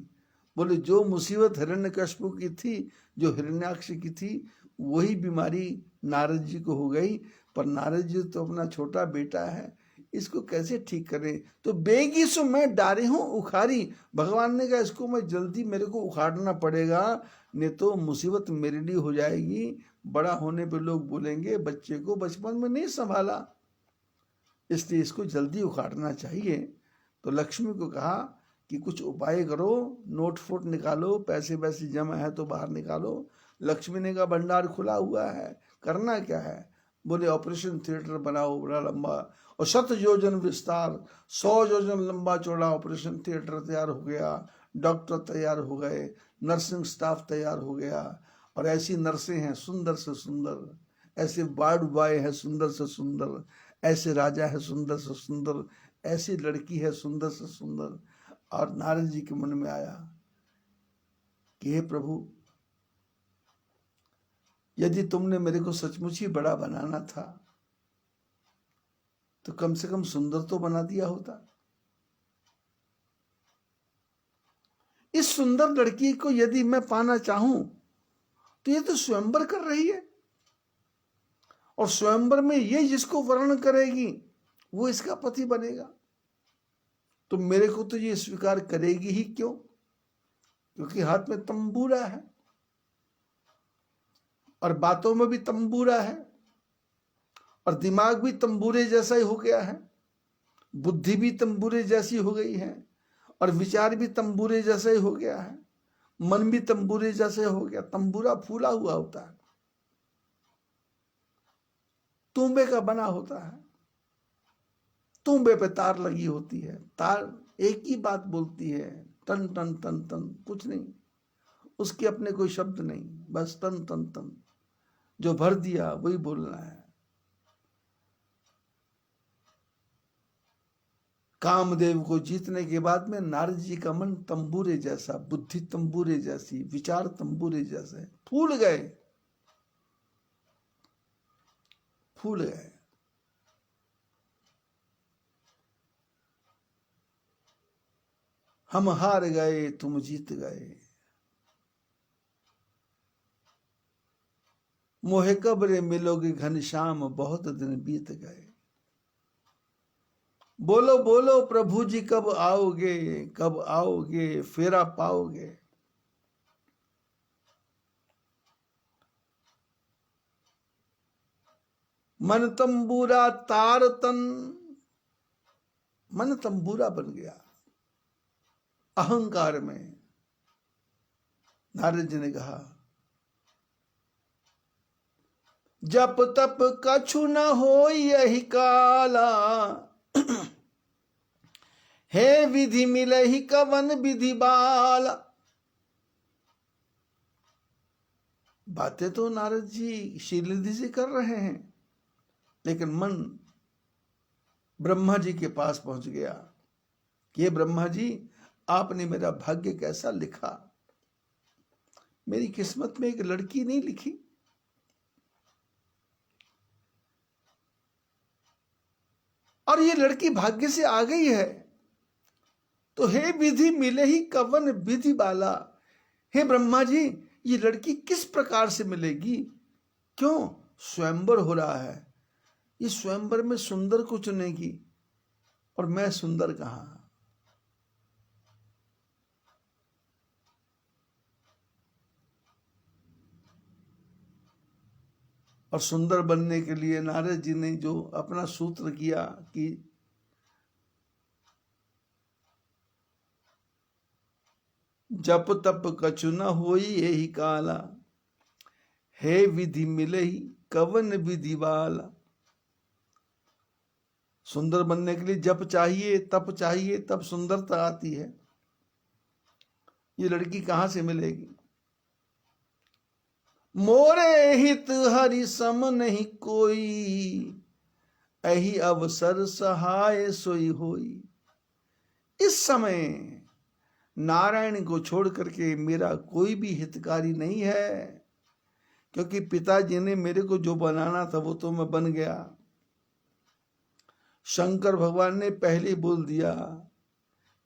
A: बोले जो मुसीबत हिरण्यकशिपु की थी, जो हिरण्याक्ष की थी, वही बीमारी नारद जी को हो गई। पर नारद जी तो अपना छोटा बेटा है, इसको कैसे ठीक करें? तो बेगी सो मैं डारे हूं उखारी। भगवान ने कहा, इसको मैं जल्दी मेरे को उखाड़ना पड़ेगा, नहीं तो मुसीबत मेरे लिए हो जाएगी। बड़ा होने पे लोग बोलेंगे बच्चे को बचपन में नहीं संभाला, इसलिए इसको जल्दी उखाड़ना चाहिए। तो लक्ष्मी को कहा कि कुछ उपाय करो, नोट फोट निकालो, पैसे वैसे जमा है तो बाहर निकालो। लक्ष्मी ने कहा, भंडार खुला हुआ है, करना क्या है? बोले ऑपरेशन थिएटर बनाओ बड़ा लंबा, और 7 योजन विस्तार, 100 योजन लंबा चौड़ा ऑपरेशन थिएटर तैयार हो गया। डॉक्टर तैयार हो गए, नर्सिंग स्टाफ तैयार हो गया, और ऐसी नर्सें हैं सुंदर से सुंदर, ऐसे वार्ड बॉय है सुंदर से सुंदर, ऐसे राजा है सुंदर से सुंदर, ऐसी लड़की है सुंदर से सुंदर। और नारद जी के मन में आया कि हे प्रभु, यदि तुमने मेरे को सचमुच ही बड़ा बनाना था तो कम से कम सुंदर तो बना दिया होता। इस सुंदर लड़की को यदि मैं पाना चाहूं तो ये तो स्वयंवर कर रही है, और स्वयंवर में ये जिसको वर्ण करेगी वो इसका पति बनेगा। तो मेरे को तो ये स्वीकार करेगी ही क्यों? क्योंकि हाथ में तंबूरा है और बातों में भी तंबूरा है और दिमाग भी तंबूरे जैसा ही हो गया है, बुद्धि भी तंबूरे जैसी हो गई है और विचार भी तंबूरे जैसा ही हो गया है, मन भी तंबूरे जैसे हो गया। तंबूरा फूला हुआ होता है, तूंबे का बना होता है, तूंबे पे तार लगी होती है, तार एक ही बात बोलती है, टन टन टन टन, कुछ नहीं, उसके अपने कोई शब्द नहीं, बस टन टन टन, जो भर दिया वही बोलना है। कामदेव को जीतने के बाद में नारद जी का मन तंबूरे जैसा, बुद्धि तंबूरे जैसी, विचार तंबूरे जैसे फूल गए, फूल गए। हम हार गए, तुम जीत गए, मोहे कब रे मिलोगे घनश्याम, बहुत दिन बीत गए। बोलो बोलो प्रभु जी कब आओगे, कब आओगे, फेरा पाओगे। मन तंबूरा तार तन, मन तंबूरा बन गया अहंकार में। नारद जी ने कहा, जप तप कछु न हो यही काला, हे विधि मिले ही कवन विधि बाला। बातें तो नारद जी शीलनिधि से कर रहे हैं, लेकिन मन ब्रह्मा जी के पास पहुंच गया कि हे ब्रह्मा जी, आपने मेरा भाग्य कैसा लिखा? मेरी किस्मत में एक लड़की नहीं लिखी, और ये लड़की भाग्य से आ गई है, तो हे विधि मिले ही कवन विधि बाला। हे ब्रह्मा जी, ये लड़की किस प्रकार से मिलेगी? क्यों? स्वयंवर हो रहा है, ये स्वयंवर में सुंदर को चुनेगी और मैं सुंदर कहां? और सुंदर बनने के लिए नारद जी ने जो अपना सूत्र किया कि जप तप कछु न होई यही काला, हे विधि मिले ही कवन विधि बाला। सुंदर बनने के लिए जप चाहिए, तप चाहिए, तब सुंदरता आती है। ये लड़की कहां से मिलेगी? मोरे हित हरि सम नहीं कोई, अहि अवसर सहाय सोई होई। इस समय नारायण को छोड़ करके मेरा कोई भी हितकारी नहीं है, क्योंकि पिताजी ने मेरे को जो बनाना था वो तो मैं बन गया। शंकर भगवान ने पहले बोल दिया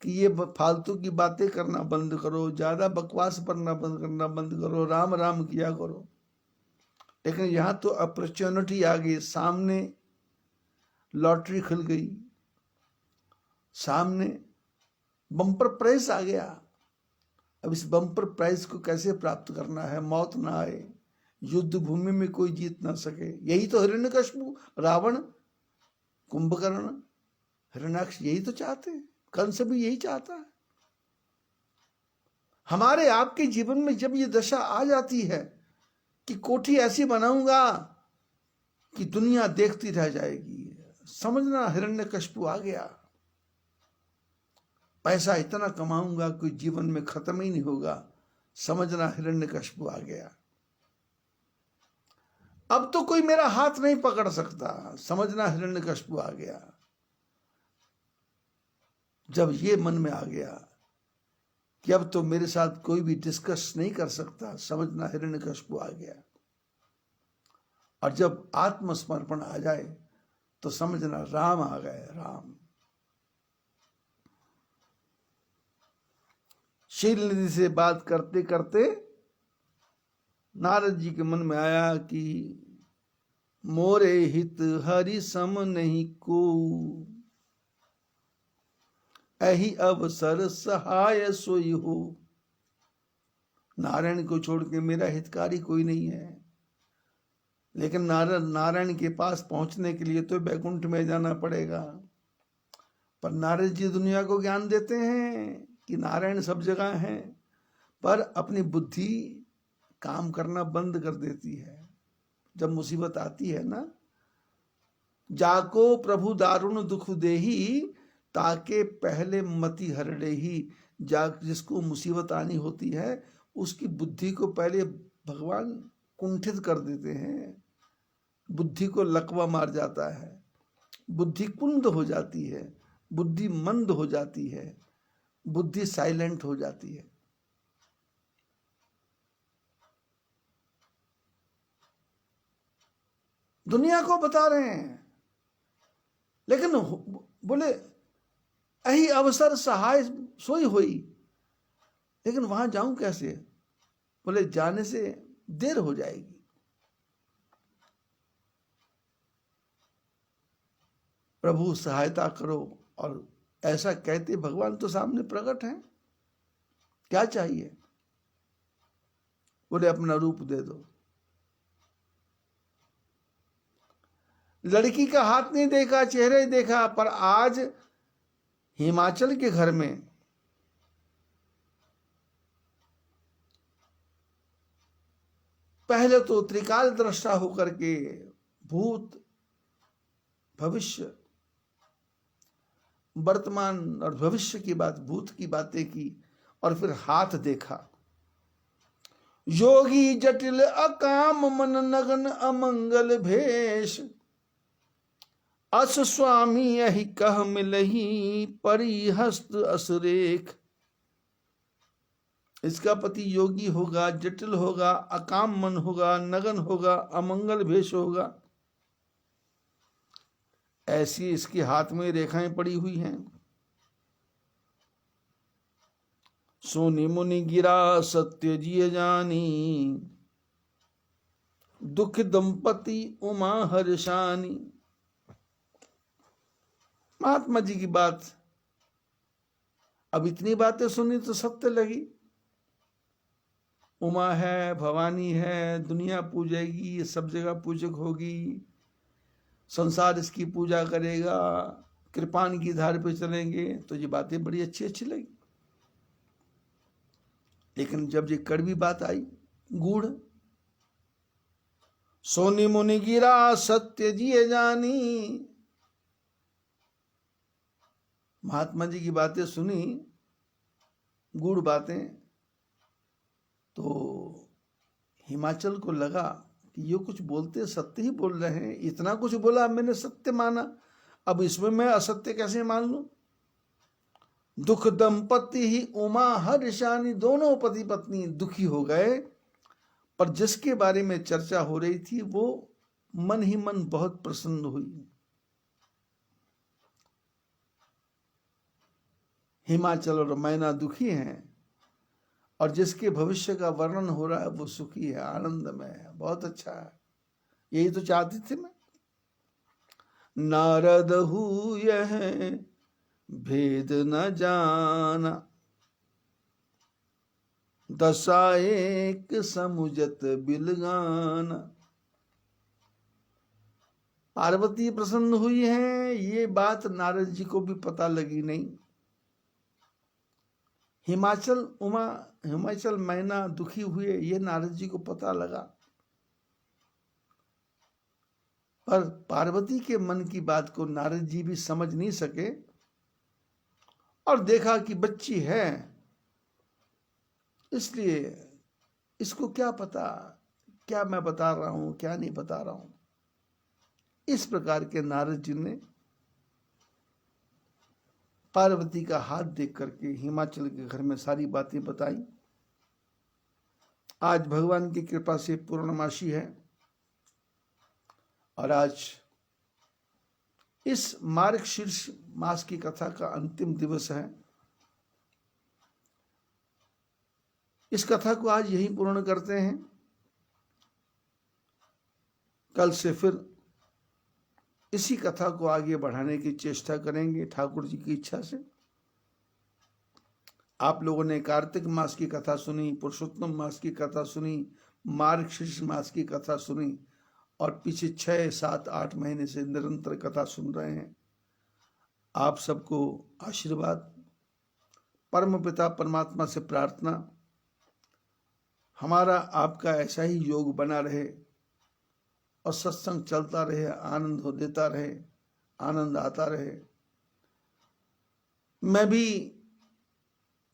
A: कि ये फालतू की बातें करना बंद करो, ज्यादा बकवास करना बंद करो, राम राम किया करो। लेकिन यहां तो अपॉर्चुनिटी आ गई, सामने लॉटरी खुल गई, सामने बम्पर प्राइज आ गया। अब इस बम्पर प्राइज को कैसे प्राप्त करना है? मौत ना आए, युद्ध भूमि में कोई जीत ना सके। यही तो हिरण्यकश्यप, रावण, कुंभकर्ण, हिरण्याक्ष यही तो चाहते हैं, कंस भी यही चाहता है। हमारे आपके जीवन में जब ये दशा आ जाती है कि कोठी ऐसी बनाऊंगा कि दुनिया देखती रह जाएगी, समझना हिरण्यकश्यप आ गया। पैसा इतना कमाऊंगा कोई जीवन में खत्म ही नहीं होगा, समझना हिरण्यकश्यप आ गया। अब तो कोई मेरा हाथ नहीं पकड़ सकता, समझना हिरण्यकश्यप आ गया। जब ये मन में आ गया कि अब तो मेरे साथ कोई भी डिस्कस नहीं कर सकता, समझना हिरण्यकश्यप आ गया। और जब आत्मसमर्पण आ जाए तो समझना राम आ गए, राम। शीलनिधि से बात करते करते नारद जी के मन में आया कि मोरे हित हरि सम नहीं को, अहि अवसर सहाय सोई हो। नारायण को छोड़ के मेरा हितकारी कोई नहीं है। लेकिन नारायण के पास पहुंचने के लिए तो बैकुंठ में जाना पड़ेगा। पर नारद जी दुनिया को ज्ञान देते हैं कि नारायण सब जगह है, पर अपनी बुद्धि काम करना बंद कर देती है। जब मुसीबत आती है ना, जाको प्रभु दारुण दुख देही, ताके पहले मति हरड़े ही। जिसको मुसीबत आनी होती है उसकी बुद्धि को पहले भगवान कुंठित कर देते हैं, बुद्धि को लकवा मार जाता है, बुद्धि कुंद हो जाती है, बुद्धि मंद हो जाती है, बुद्धि साइलेंट हो जाती है। दुनिया को बता रहे हैं, लेकिन बोले अहि अवसर सहाय सोई होई, लेकिन वहां जाऊं कैसे? बोले जाने से देर हो जाएगी। प्रभु सहायता करो। और ऐसा कहते भगवान तो सामने प्रकट हैं। क्या चाहिए? बोले अपना रूप दे दो। लड़की का हाथ नहीं देखा, चेहरा ही देखा, पर आज हिमाचल के घर में पहले तो त्रिकाल दृष्टा होकर के भूत, भविष्य, वर्तमान और भविष्य की बात, भूत की बातें की, और फिर हाथ देखा। योगी जटिल अकाम मन नगन अमंगल भेष, अस स्वामी यही कह मिलही परिहस्त असुरेख। इसका पति योगी होगा, जटिल होगा, अकाम मन होगा, नगन होगा, अमंगल भेष होगा। ऐसी इसके हाथ में रेखाएं पड़ी हुई हैं। सोनी मुनि गिरा सत्य जिय जानी, दुख दंपति उमा हर्षानी। महात्मा जी की बात, अब इतनी बातें सुनी तो सत्य लगी। उमा है, भवानी है, दुनिया पूजेगी, सब जगह पूजक होगी, संसार इसकी पूजा करेगा, कृपान की धार पे चलेंगे, तो ये बातें बड़ी अच्छी अच्छी लगी। लेकिन जब ये कड़वी बात आई, गूढ़, सोनी मुनि गिरा सत्य जिए जानी, महात्मा जी की बातें सुनी, गूढ़ बातें, तो हिमाचल को लगा कि ये कुछ बोलते सत्य ही बोल रहे हैं। इतना कुछ बोला, मैंने सत्य माना, अब इसमें मैं असत्य कैसे मान लूं? दुख दंपति ही उमा हर्षानी, दोनों पति पत्नी दुखी हो गए। पर जिसके बारे में चर्चा हो रही थी वो मन ही मन बहुत प्रसन्न हुई। हिमाचल और मैना दुखी हैं, और जिसके भविष्य का वर्णन हो रहा है वो सुखी है, आनंद में है, बहुत अच्छा है। यही तो चाहती थी मैं। नारद हूँ यह भेद न जाना, दशा एक समुझत बिलगाना। पार्वती प्रसन्न हुई है, ये बात नारद जी को भी पता लगी नहीं। हिमाचल मैना दुखी हुए, ये नारद जी को पता लगा, पर पार्वती के मन की बात को नारद जी भी समझ नहीं सके। और देखा कि बच्ची है, इसलिए इसको क्या पता क्या मैं बता रहा हूं, क्या नहीं बता रहा हूं। इस प्रकार के नारद जी ने पार्वती का हाथ देख करके हिमाचल के घर में सारी बातें बताई। आज भगवान की कृपा से पूर्णमासी है, और आज इस मार्गशीर्ष मास की कथा का अंतिम दिवस है। इस कथा को आज यहीं पूर्ण करते हैं। कल से फिर इसी कथा को आगे बढ़ाने की चेष्टा करेंगे ठाकुर जी की इच्छा से। आप लोगों ने कार्तिक मास की कथा सुनी, पुरुषोत्तम मास की कथा सुनी, मार्गशीर्ष मास की कथा सुनी और पीछे 6, 7, 8 महीने से निरंतर कथा सुन रहे हैं। आप सबको आशीर्वाद, परम पिता परमात्मा से प्रार्थना, हमारा आपका ऐसा ही योग बना रहे और सत्संग चलता रहे, आनंद हो देता रहे, आनंद आता रहे। मैं भी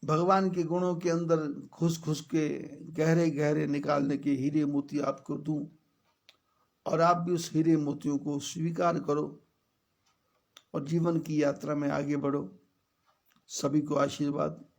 A: भगवान के गुणों के अंदर घुस घुस के गहरे गहरे निकालने के हीरे मोती आपको दूं और आप भी उस हीरे मोतियों को स्वीकार करो और जीवन की यात्रा में आगे बढ़ो। सभी को आशीर्वाद।